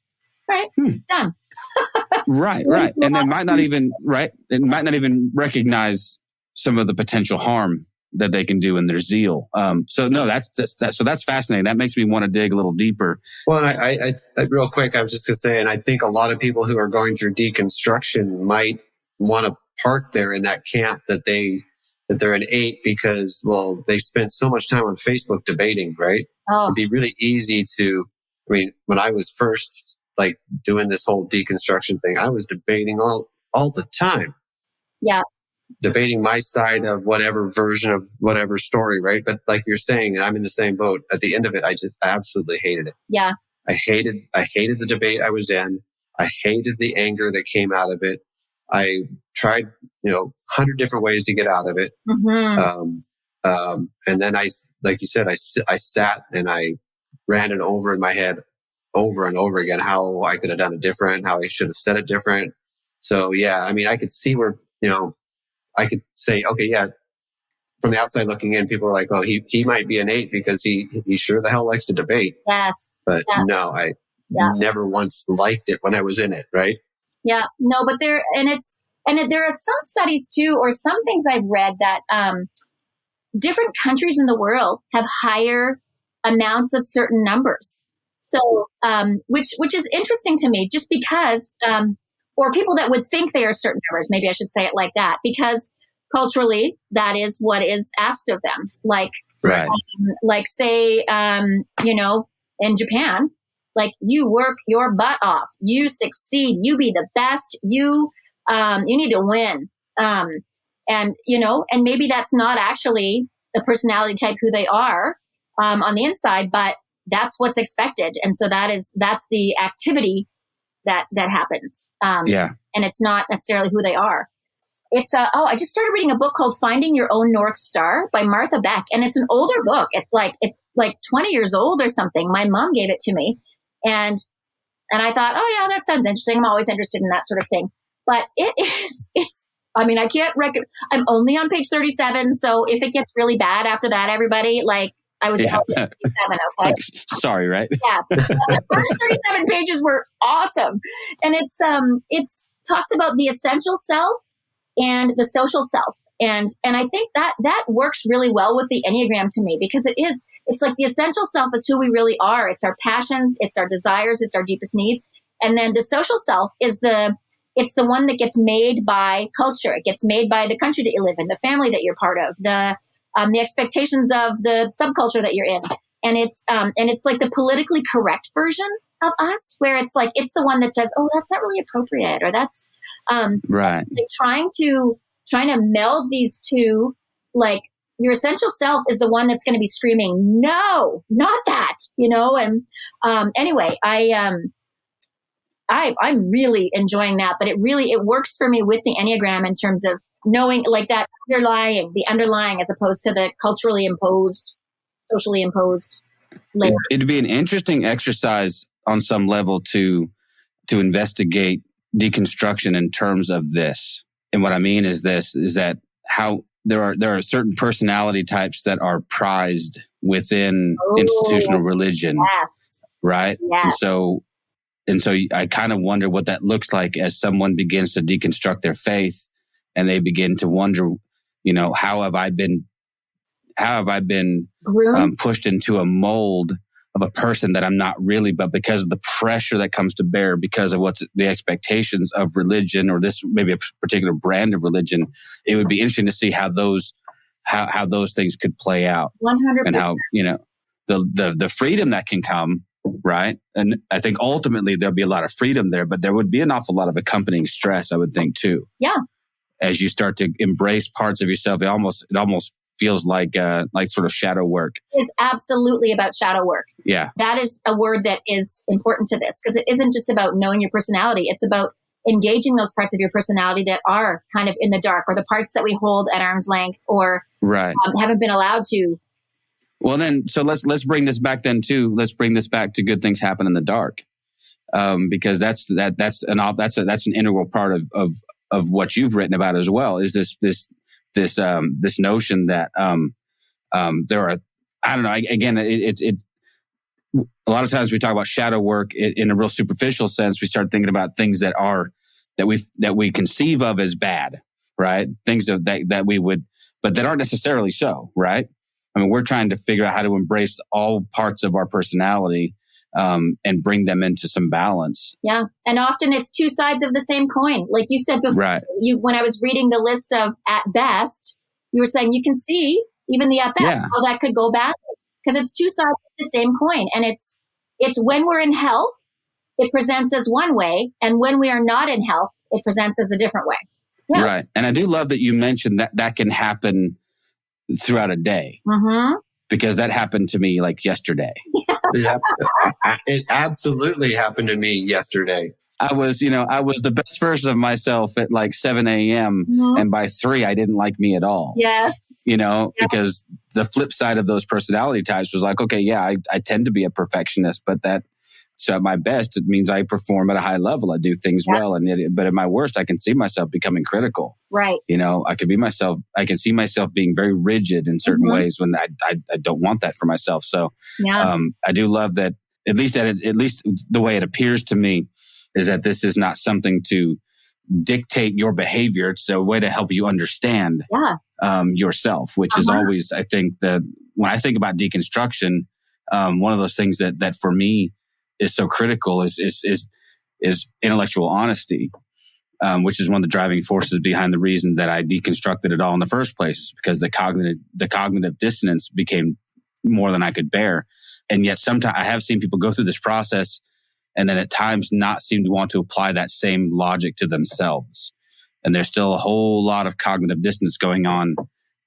all right, done. right. And they might not even, it might not even recognize some of the potential harm that they can do in their zeal. So that's fascinating. That makes me want to dig a little deeper. Well, I real quick, I was just going to say, and I think a lot of people who are going through deconstruction might want to park there in that camp that they're an 8 because, well, they spent so much time on Facebook debating, right? Oh. It'd be really easy when I was first like doing this whole deconstruction thing, I was debating all the time. Yeah. Debating my side of whatever version of whatever story, right? But like you're saying, and I'm in the same boat, at the end of it, I absolutely hated it. Yeah. I hated the debate I was in. I hated the anger that came out of it. I tried, 100 different ways to get out of it. Mm-hmm. And then like you said, I sat and I ran it over in my head over and over again, how I could have done it different, how I should have said it different. So yeah, I mean, I could see where I could say, okay, yeah, from the outside looking in, people are like, oh, he might be an 8 because he sure the hell likes to debate. Yes. But no, I never once liked it when I was in it, right? Yeah, no, but there are some studies too, or some things I've read that different countries in the world have higher amounts of certain numbers. So, which is interesting to me, just because, or people that would think they are certain numbers. Maybe I should say it like that, because culturally, that is what is asked of them. Like, right. Like say, in Japan, like you work your butt off, you succeed, you be the best, you need to win. And maybe that's not actually the personality type who they are on the inside, but that's what's expected. And so that's the activity that happens. And it's not necessarily who they are. It's I just started reading a book called Finding Your Own North Star by Martha Beck. And it's an older book. It's like 20 years old or something. My mom gave it to me. And I thought, oh yeah, that sounds interesting. I'm always interested in that sort of thing. But I can't I'm only on page 37. So if it gets really bad after that, everybody, like I was 37, okay? Sorry, right? Yeah. The first 37 pages were awesome. And it's talks about the essential self and the social self. And I think that works really well with the Enneagram to me, because it's like the essential self is who we really are. It's our passions, it's our desires, it's our deepest needs. And then the social self is it's the one that gets made by culture. It gets made by the country that you live in, the family that you're part of, the expectations of the subculture that you're in. And it's like the politically correct version of us, where it's like, it's the one that says, oh, that's not really appropriate, or that's, right. Like trying to meld these two. Like your essential self is the one that's going to be screaming, no, not that, and, anyway, I'm really enjoying that, but it works for me with the Enneagram in terms of knowing like that the underlying as opposed to the culturally imposed, socially imposed layer. It'd be an interesting exercise on some level to investigate deconstruction in terms of this. And what I mean is that how there are certain personality types that are prized within institutional religion. Yes. Right? Yes. And so I kind of wonder what that looks like as someone begins to deconstruct their faith, and they begin to wonder, how have I been pushed into a mold of a person that I'm not really, but because of the pressure that comes to bear, because of what's the expectations of religion, or this maybe a particular brand of religion, it would be interesting to see how those things could play out. 100%. And how, the freedom that can come, right? And I think ultimately there'll be a lot of freedom there, but there would be an awful lot of accompanying stress, I would think too. Yeah. As you start to embrace parts of yourself, it almost feels like sort of shadow work. It is absolutely about shadow work. Yeah. That is a word that is important to this, because it isn't just about knowing your personality. It's about engaging those parts of your personality that are kind of in the dark, or the parts that we hold at arm's length, or haven't been allowed to. Well, then, so let's bring this back then too. Let's bring this back to good things happen in the dark, because that's an integral part of what you've written about as well. Is this notion that there are, I don't know, again, it a lot of times we talk about shadow work in a real superficial sense. We start thinking about things that we conceive of as bad, right? Things that we would, but that aren't necessarily so, right? I mean, we're trying to figure out how to embrace all parts of our personality and bring them into some balance. Yeah. And often it's two sides of the same coin. Like you said before, right. When I was reading the list of at best, you were saying you can see even the at best, how that could go badly, because it's two sides of the same coin. And it's when we're in health, it presents as one way. And when we are not in health, it presents as a different way. Yeah. Right. And I do love that you mentioned that can happen throughout a day. Mm-hmm. Because that happened to me like yesterday. Yeah, it absolutely happened to me yesterday. I was the best version of myself at like 7 a.m. Mm-hmm. And by 3, I didn't like me at all. Yes. Because the flip side of those personality types was like, okay, yeah, I tend to be a perfectionist, but that So at my best, it means I perform at a high level. I do things well. But at my worst, I can see myself becoming critical. Right. I could be myself. I can see myself being very rigid in certain ways when I don't want that for myself. So I do love that, at least the way it appears to me is that this is not something to dictate your behavior. It's a way to help you understand yourself, which is always, I think, when I think about deconstruction, one of those things that for me is so critical is intellectual honesty, which is one of the driving forces behind the reason that I deconstructed it all in the first place, because the cognitive dissonance became more than I could bear. And yet sometimes I have seen people go through this process and then at times not seem to want to apply that same logic to themselves. And there's still a whole lot of cognitive dissonance going on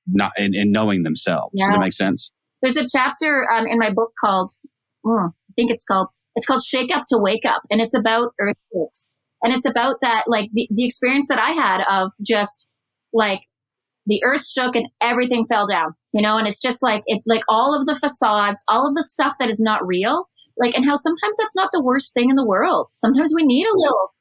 not in knowing themselves. Does that make sense? There's a chapter in my book called, I think it's called Shake Up to Wake Up. And it's about earthquakes. And it's about that, like the experience that I had of just like the earth shook and everything fell down, and it's just like, it's like all of the facades, all of the stuff that is not real, like, and how sometimes that's not the worst thing in the world. Sometimes we need a little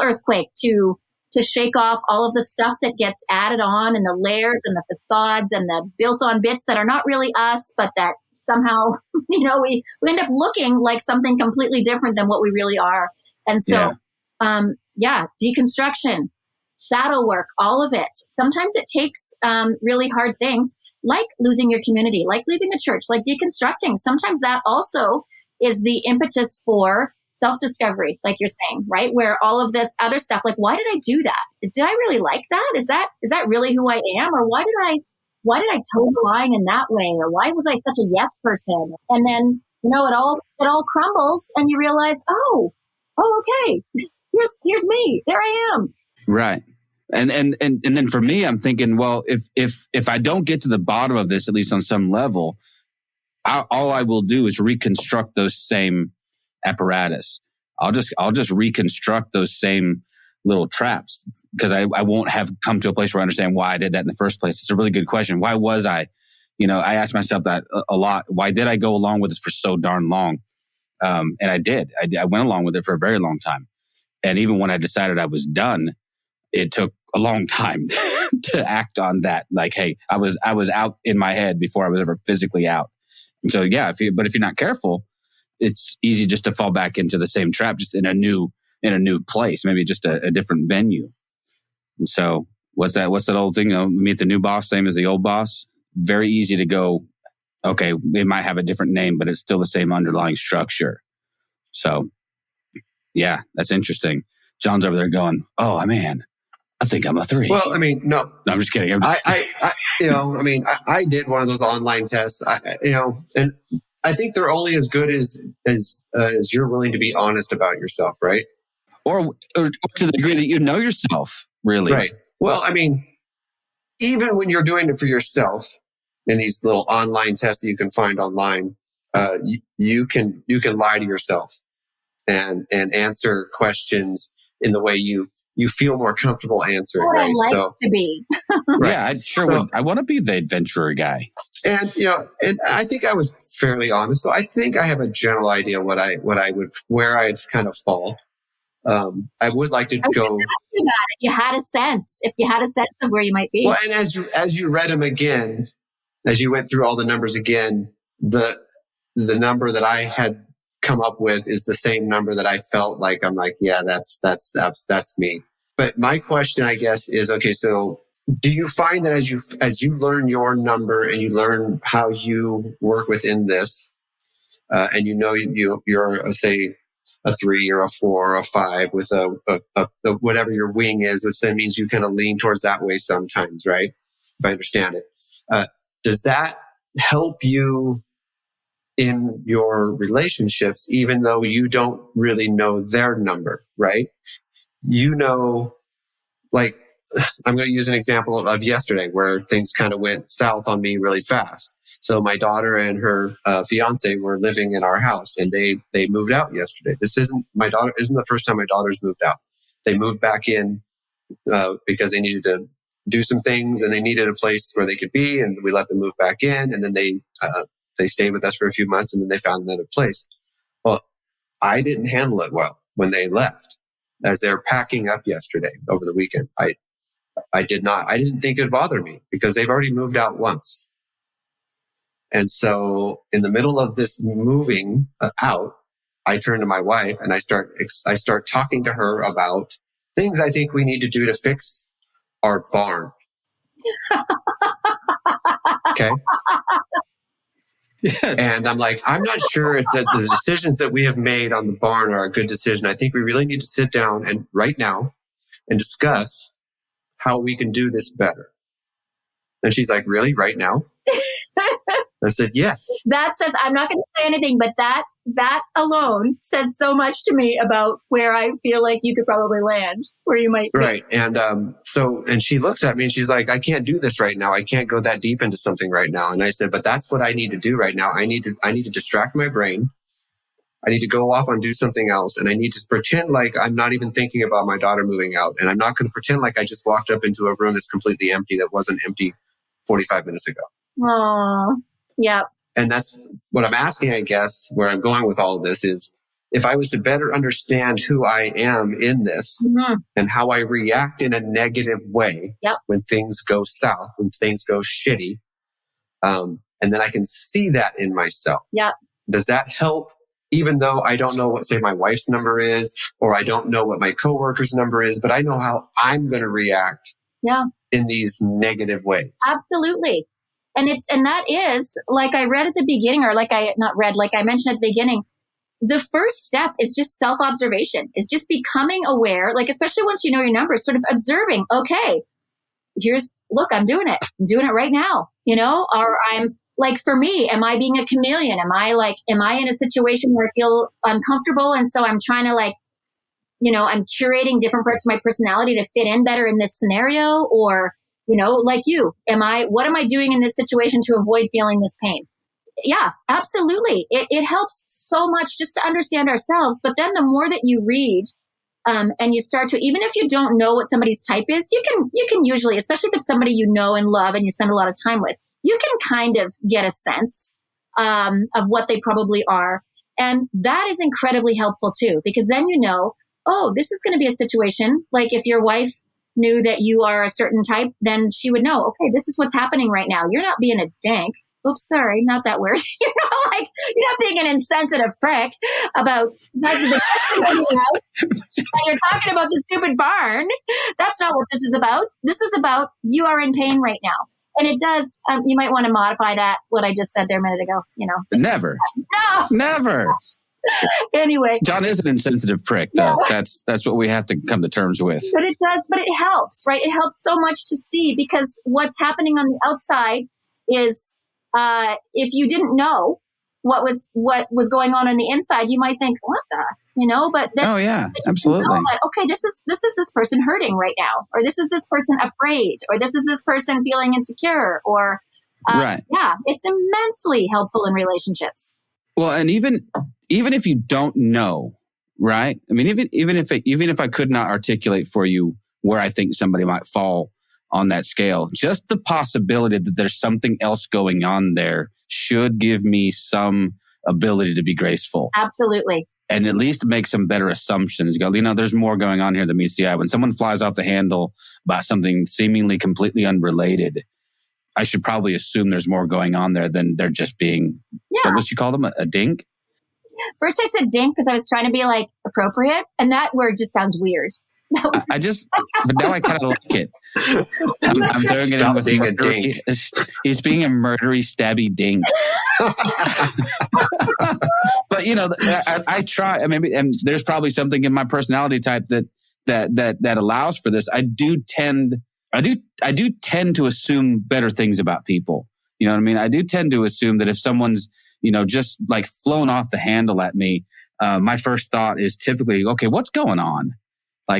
earthquake to shake off all of the stuff that gets added on and the layers and the facades and the built on bits that are not really us, but that somehow, we end up looking like something completely different than what we really are. And so, deconstruction, shadow work, all of it. Sometimes it takes really hard things like losing your community, like leaving a church, like deconstructing. Sometimes that also is the impetus for self-discovery, like you're saying, right? Where all of this other stuff, like, why did I do that? Did I really like that? Is that really who I am? Or why did I toe the line in that way? Or why was I such a yes person? And then, it all crumbles and you realize, oh, okay, here's me. There I am. Right. And then for me, I'm thinking, well, if I don't get to the bottom of this, at least on some level, all I will do is reconstruct those same apparatus. I'll just reconstruct those same little traps, because I won't have come to a place where I understand why I did that in the first place. It's a really good question. Why was I? I asked myself that a lot. Why did I go along with this for so darn long? And I did. I went along with it for a very long time. And even when I decided I was done, it took a long time to act on that. Like, hey, I was out in my head before I was ever physically out. And so, if you're not careful, it's easy just to fall back into the same trap, just in a new place, maybe just a different venue. And so, what's that old thing? Meet the new boss, same as the old boss. Very easy to go, okay, it might have a different name, but it's still the same underlying structure. So, yeah, that's interesting. John's over there going, oh man, I think I'm a 3. Well, I mean, no, I'm just kidding. I did one of those online tests, and I think they're only as good as you're willing to be honest about yourself, right? Or to the degree that you know yourself, really. Right. Well, I mean, even when you're doing it for yourself in these little online tests that you can find online, you can lie to yourself and answer questions in the way you feel more comfortable answering. What right? I like to be. Right. Yeah, I sure would. I want to be the adventurer guy. And and I think I was fairly honest. So I think I have a general idea where I'd kind of fall. I would like to go. Ask you that if you had a sense of where you might be. Well, and as you read them again, as you went through all the numbers again, the number that I had come up with is the same number that I felt like. I'm like, yeah, that's me. But my question, I guess, is, okay, so do you find that as you learn your number and you learn how you work within this, and you're say a 3 or a 4 or a 5 with a whatever your wing is, which then means you kind of lean towards that way sometimes, right? If I understand it. Does that help you in your relationships, even though you don't really know their number, right? Like, I'm going to use an example of yesterday where things kind of went south on me really fast. So my daughter and her fiance were living in our house, and they moved out yesterday. Isn't the first time my daughter's moved out. They moved back in because they needed to do some things, and they needed a place where they could be, and we let them move back in, and then they stayed with us for a few months, and then they found another place. Well, I didn't handle it well when they left. As they're packing up yesterday over the weekend, I didn't think it'd bother me because they've already moved out once. And so in the middle of this moving out, I turn to my wife and I start talking to her about things I think we need to do to fix our barn. Okay. Yes. And I'm like, I'm not sure if the decisions that we have made on the barn are a good decision. I think we really need to sit down and right now and discuss how we can do this better. And she's like, really? Right now? I said, yes. That says, I'm not going to say anything, but that alone says so much to me about where I feel like you could probably land, where you might be. Right. And and she looks at me and she's like, I can't do this right now. I can't go that deep into something right now. And I said, but that's what I need to do right now. I need to distract my brain. I need to go off and do something else. And I need to pretend like I'm not even thinking about my daughter moving out. And I'm not going to pretend like I just walked up into a room that's completely empty that wasn't empty 45 minutes ago. Aww. Yeah. And that's what I'm asking, I guess, where I'm going with all of this is if I was to better understand who I am in this and how I react in a negative way when things go south, when things go shitty, and then I can see that in myself. Yeah. Does that help? Even though I don't know what, say, my wife's number is, or I don't know what my coworker's number is, but I know how I'm going to react in these negative ways. Absolutely. And that is, like I read at the beginning, or like I mentioned at the beginning, the first step is just self-observation, is just becoming aware, like, especially once you know your numbers, sort of observing, okay, look, I'm doing it. I'm doing it right now, or I'm like, for me, am I being a chameleon? Am I in a situation where I feel uncomfortable? And so I'm trying to I'm curating different parts of my personality to fit in better in this scenario, or like you, what am I doing in this situation to avoid feeling this pain? Yeah, absolutely. It helps so much just to understand ourselves. But then the more that you read, and you start to, even if you don't know what somebody's type is, you can usually, especially if it's somebody you know and love and you spend a lot of time with, you can kind of get a sense, of what they probably are. And that is incredibly helpful too, because then oh, this is going to be a situation, like if your wife knew that you are a certain type, then she would know, okay, this is what's happening right now. You're not being a dank. Oops, sorry, not that word. You're not being an insensitive prick about you're talking about the stupid barn. That's not what this is about. This is about you are in pain right now. And it does, you might want to modify that, what I just said there a minute ago, Never. No. Never. Anyway. John is an insensitive prick, though. Yeah. That's what we have to come to terms with. But it does, but it helps, right? It helps so much to see, because what's happening on the outside is, if you didn't know what was going on the inside, you might think, what the, but then, oh yeah, absolutely. Okay, this is this person hurting right now, or this is this person afraid, or this is this person feeling insecure, or right. Yeah, it's immensely helpful in relationships. Well, and even if you don't know, right? I mean, even if I could not articulate for you where I think somebody might fall on that scale, just the possibility that there's something else going on there should give me some ability to be graceful. Absolutely. And at least make some better assumptions. Go, there's more going on here than meets the eye. When someone flies off the handle about something seemingly completely unrelated, I should probably assume there's more going on there than they're just being, what was you call them, a dink? First I said dink because I was trying to be appropriate, and that word just sounds weird. But now I kind of like it. I'm throwing it in with murdery. He's being a murdery, stabby dink. But I try. I mean, and there's probably something in my personality type that allows for this. I do tend to assume better things about people. You know what I mean? I do tend to assume that if someone's just flown off the handle at me, my first thought is typically, okay, what's going on?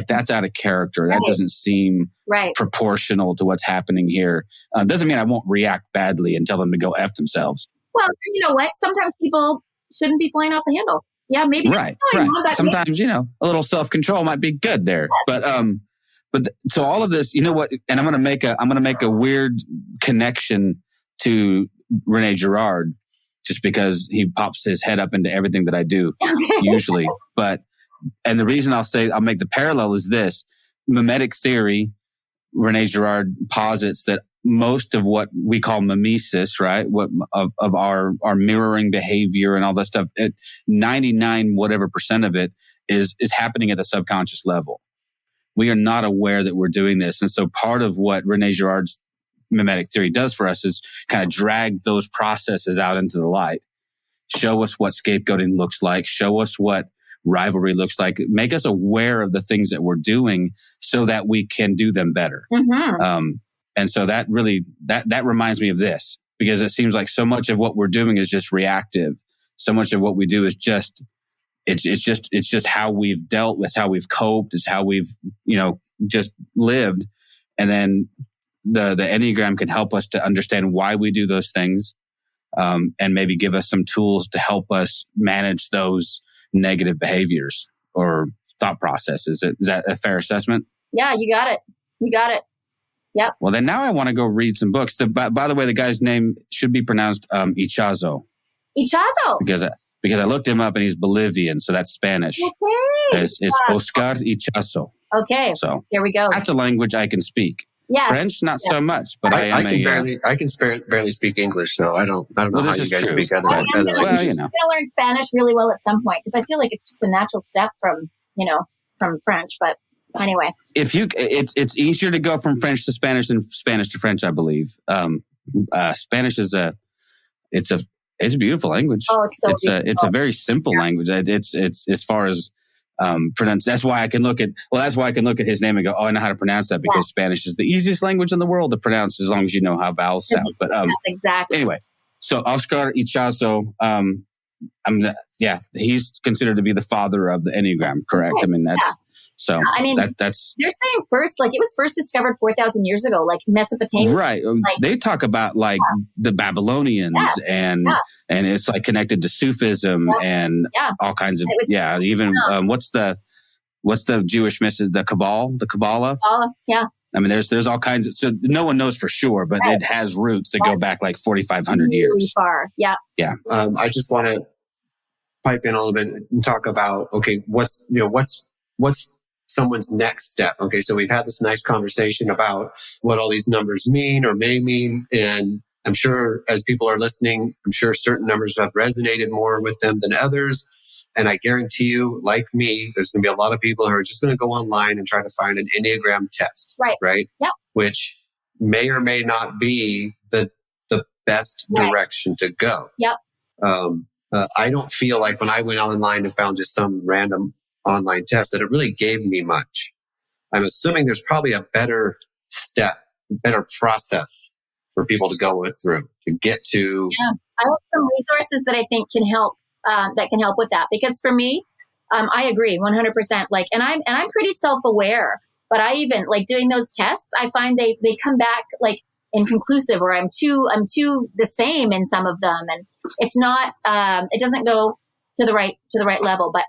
That's out of character. That doesn't seem proportional to what's happening here. Doesn't mean I won't react badly and tell them to go F themselves. Well, you know what? Sometimes people shouldn't be flying off the handle. Yeah, maybe. Right. Sometimes, a little self-control might be good there. Yes. But so all of this, you know what? And I'm going to make a weird connection to Renee Girard. just because he pops his head up into everything that I do usually. And the reason I'll make the parallel is this: mimetic theory. Rene Girard posits that most of what we call mimesis, right? Of our mirroring behavior and all that stuff, 99 whatever % of it is happening at the subconscious level. We are not aware that we're doing this. And so part of what Rene Girard's mimetic theory does for us is kind of drag those processes out into the light, show us what scapegoating looks like, show us what rivalry looks like, make us aware of the things that we're doing so that we can do them better. And so that really, that reminds me of this, because it seems like so much of what we're doing is just reactive. So much of what we do is just, it's just how we've dealt with, how we've coped, it's how we've, just lived. And then the Enneagram can help us to understand why we do those things, and maybe give us some tools to help us manage those negative behaviors or thought processes. Is that a fair assessment? Yeah, you got it. Yep. Well, then now I want to go read some books. By the way, the guy's name should be pronounced Ichazo. Ichazo. Because I looked him up and he's Bolivian, so that's Spanish. Okay. It's Oscar Ichazo. Okay. So here we go. That's a language I can speak. Yeah. French, not so much, but I can barely speak English, so I don't know how you guys speak other languages. I'm going to learn Spanish really well at some point, because I feel like it's just a natural step from French. But anyway, it's easier to go from French to Spanish than Spanish to French, I believe. Spanish is a beautiful language. Oh, it's so beautiful. It's a very simple language. It's as far as pronounce. That's why I can look at his name and go, oh, I know how to pronounce that, because Spanish is the easiest language in the world to pronounce, as long as you know how vowels sound. But yes, exactly. Anyway, so Oscar Ichazo, he's considered to be the father of the Enneagram, correct? Okay. I mean, that's So that's they're saying first, like it was first discovered 4,000 years ago, like Mesopotamia. Right. They talk about like the Babylonians and it's like connected to Sufism and all kinds of what's the Jewish message? The Kabbalah. Yeah. I mean, there's all kinds of, so no one knows for sure, but it has roots that go back like 4,500 really years. Far. Yeah. Yeah. I just want to pipe in a little bit and talk about, okay, what's someone's next step? Okay. So we've had this nice conversation about what all these numbers mean or may mean. And I'm sure as people are listening, I'm sure certain numbers have resonated more with them than others. And I guarantee you, like me, there's going to be a lot of people who are just going to go online and try to find an Enneagram test. Right? Yep. Which may or may not be the best direction to go. Yep. I don't feel like when I went online and found just some random online test that it really gave me much. I'm assuming there's probably a better step, better process for people to go through to get to. Yeah. I have some resources that I think can help. That can help with that, because for me, I agree 100%. Like, and I'm pretty self-aware, but I even like doing those tests. I find they come back like inconclusive, or I'm too the same in some of them, and it's not. It doesn't go to the right level. But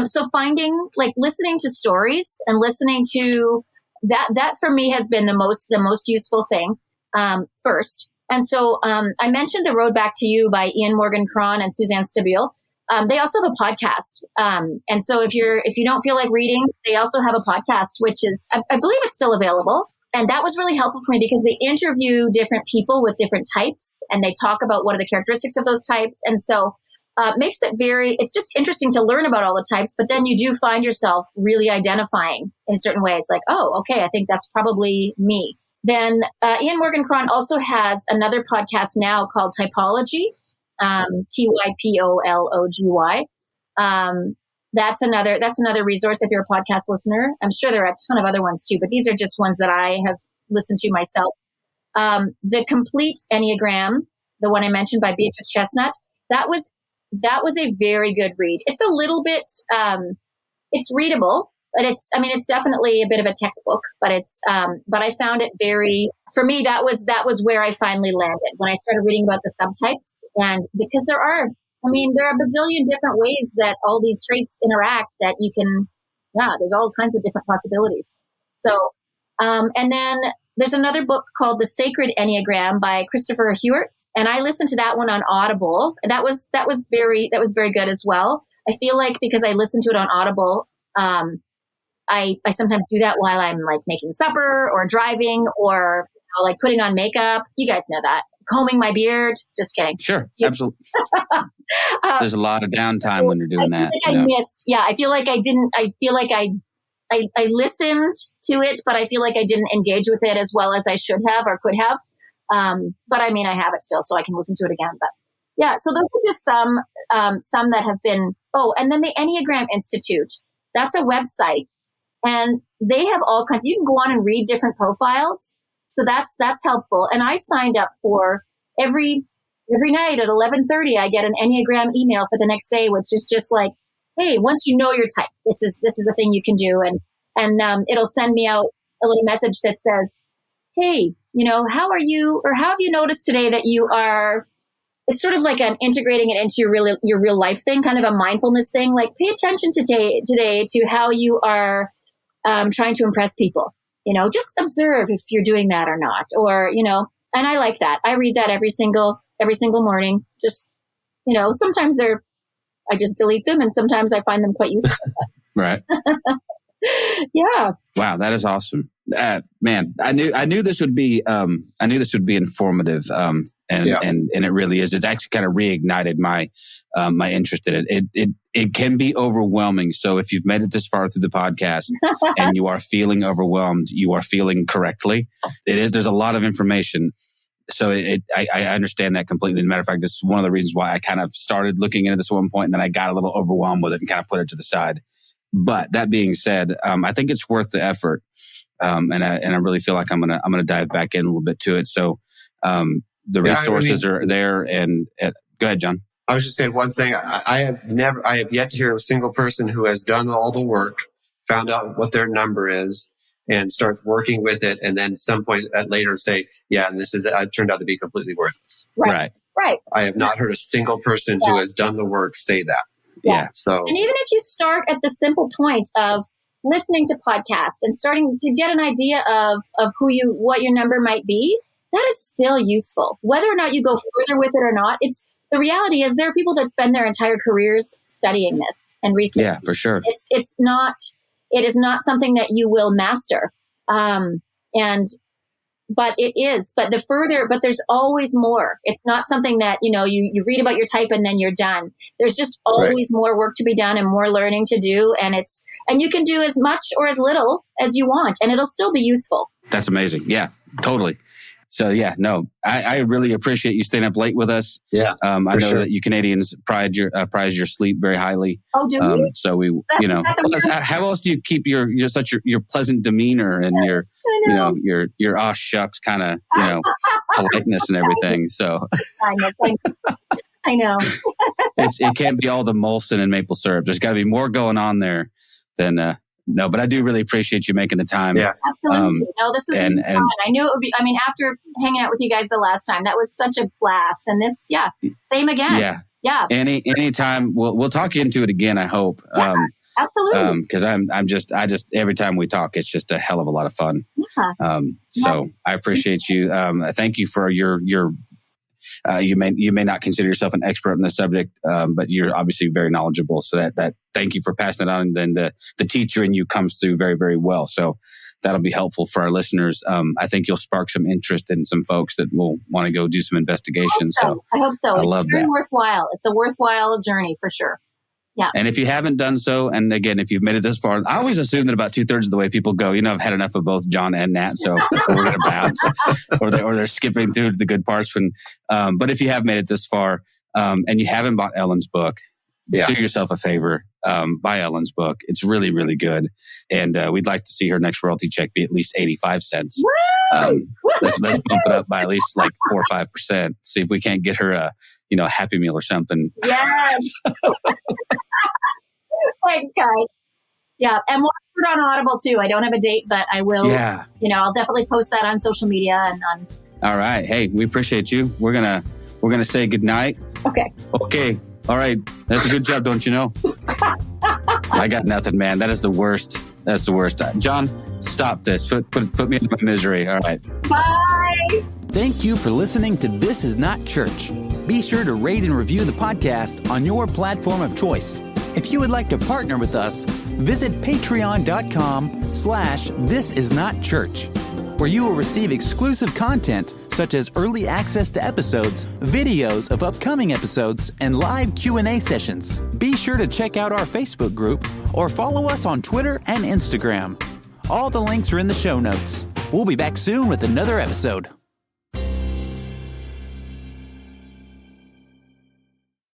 so finding like listening to stories and listening to that for me has been the most useful thing first. And so I mentioned The Road Back to You by Ian Morgan Cron and Suzanne Stabile. They also have a podcast. And so if you don't feel like reading, they also have a podcast, which is, I believe it's still available. And that was really helpful for me because they interview different people with different types, and they talk about what are the characteristics of those types. And so makes it it's just interesting to learn about all the types, but then you do find yourself really identifying in certain ways, like, oh, okay, I think that's probably me. Then Ian Morgan Cron also has another podcast now called Typology, Typology. That's another resource if you're a podcast listener. I'm sure there are a ton of other ones too, but these are just ones that I have listened to myself. The Complete Enneagram, the one I mentioned by Beatrice Chestnut, that was a very good read. It's a little bit, it's readable. But it's definitely a bit of a textbook, but but I found it for me, that was where I finally landed when I started reading about the subtypes. And because there are a bazillion different ways that all these traits interact that you can, there's all kinds of different possibilities. So, and then there's another book called The Sacred Enneagram by Christopher Hewart, and I listened to that one on Audible. That was very good as well. I feel like because I listened to it on Audible, I sometimes do that while I'm like making supper or driving or like putting on makeup. You guys know that. Combing my beard. Just kidding. Sure. Absolutely. There's a lot of downtime when you're doing that. I feel like I didn't. I feel like I listened to it, but I feel like I didn't engage with it as well as I should have or could have. But I mean, I have it still, so I can listen to it again. But yeah, so those are just some that have been. Oh, and then the Enneagram Institute. That's a website, and they have all kinds. You can go on and read different profiles. So that's helpful. And I signed up for every night at 11:30, I get an Enneagram email for the next day, which is just like, hey, once you know your type, this is a thing you can do. And it'll send me out a little message that says, hey, how are you, or how have you noticed today that you are, it's sort of like an integrating it into your real life thing, kind of a mindfulness thing. Like pay attention today to how you are trying to impress people. Just observe if you're doing that or not, or, and I like that. I read that every single morning. Just, sometimes I just delete them and sometimes I find them quite useful. Right. Yeah. Wow. That is awesome. Man, I knew this would be informative. And it really is. It's actually kind of reignited my interest in it. It can be overwhelming. So if you've made it this far through the podcast and you are feeling overwhelmed, you are feeling correctly. There's a lot of information. So I understand that completely. As a matter of fact, this is one of the reasons why I kind of started looking into this at one point and then I got a little overwhelmed with it and kind of put it to the side. But that being said, I think it's worth the effort. And I really feel like I'm gonna dive back in a little bit to it. So the resources are there. And go ahead, John. I was just saying one thing. I have yet to hear a single person who has done all the work, found out what their number is, and starts working with it, and then some point later say, "Yeah, and this turned out to be completely worthless." Right. I have not heard a single person who has done the work say that. Yeah. So, and even if you start at the simple point of listening to podcasts and starting to get an idea of what your number might be, that is still useful. Whether or not you go further with it or not, the reality is there are people that spend their entire careers studying this and researching. Yeah, for sure. It is not something that you will master. But there's always more. It's not something that, you read about your type and then you're done. There's just always more work to be done and more learning to do. And you can do as much or as little as you want and it'll still be useful. That's amazing. Yeah, totally. So yeah, no, I really appreciate you staying up late with us. Yeah, I know that you Canadians prize your sleep very highly. Oh, do we? So we, how else do you keep your pleasant demeanor and your aw shucks kind of politeness and everything? So I know. it can't be all the Molson and maple syrup. There's got to be more going on there than. No, but I do really appreciate you making the time. Yeah, absolutely. This was really fun. I knew it would be. I mean, after hanging out with you guys the last time, that was such a blast. And this, same again. Yeah. Anytime we'll talk you into it again. I hope. Yeah, absolutely. Because I just every time we talk, it's just a hell of a lot of fun. Yeah. So I appreciate you. Thank you for your. You may not consider yourself an expert in the subject, but you're obviously very knowledgeable. So that thank you for passing it on. And then the teacher in you comes through very, very well. So that'll be helpful for our listeners. I think you'll spark some interest in some folks that will want to go do some investigation. I hope so. I love that. It's very worthwhile. It's a worthwhile journey for sure. Yeah. And if you haven't done so, and again, if you've made it this far, I always assume that about 2/3 of the way people go, I've had enough of both John and Nat, so we're going to bounce, or they're skipping through the good parts. But if you have made it this far, and you haven't bought Ellen's book, do yourself a favor, buy Ellen's book. It's really, really good, and we'd like to see her next royalty check be at least 85 cents. Let's bump it up by at least like 4 or 5%. See if we can't get her a Happy Meal or something. Yes. Thanks, guys. Yeah, and we'll put it on Audible too. I don't have a date, but I will. Yeah. I'll definitely post that on social media and on. All right. Hey, we appreciate you. We're gonna say goodnight. Okay. All right. That's a good job, don't you know? I got nothing, man. That is the worst. That's the worst. John, stop this. Put me in my misery. All right. Bye. Thank you for listening to This Is Not Church. Be sure to rate and review the podcast on your platform of choice. If you would like to partner with us, visit patreon.com/thisisnotchurch, where you will receive exclusive content such as early access to episodes, videos of upcoming episodes, and live Q&A sessions. Be sure to check out our Facebook group or follow us on Twitter and Instagram. All the links are in the show notes. We'll be back soon with another episode.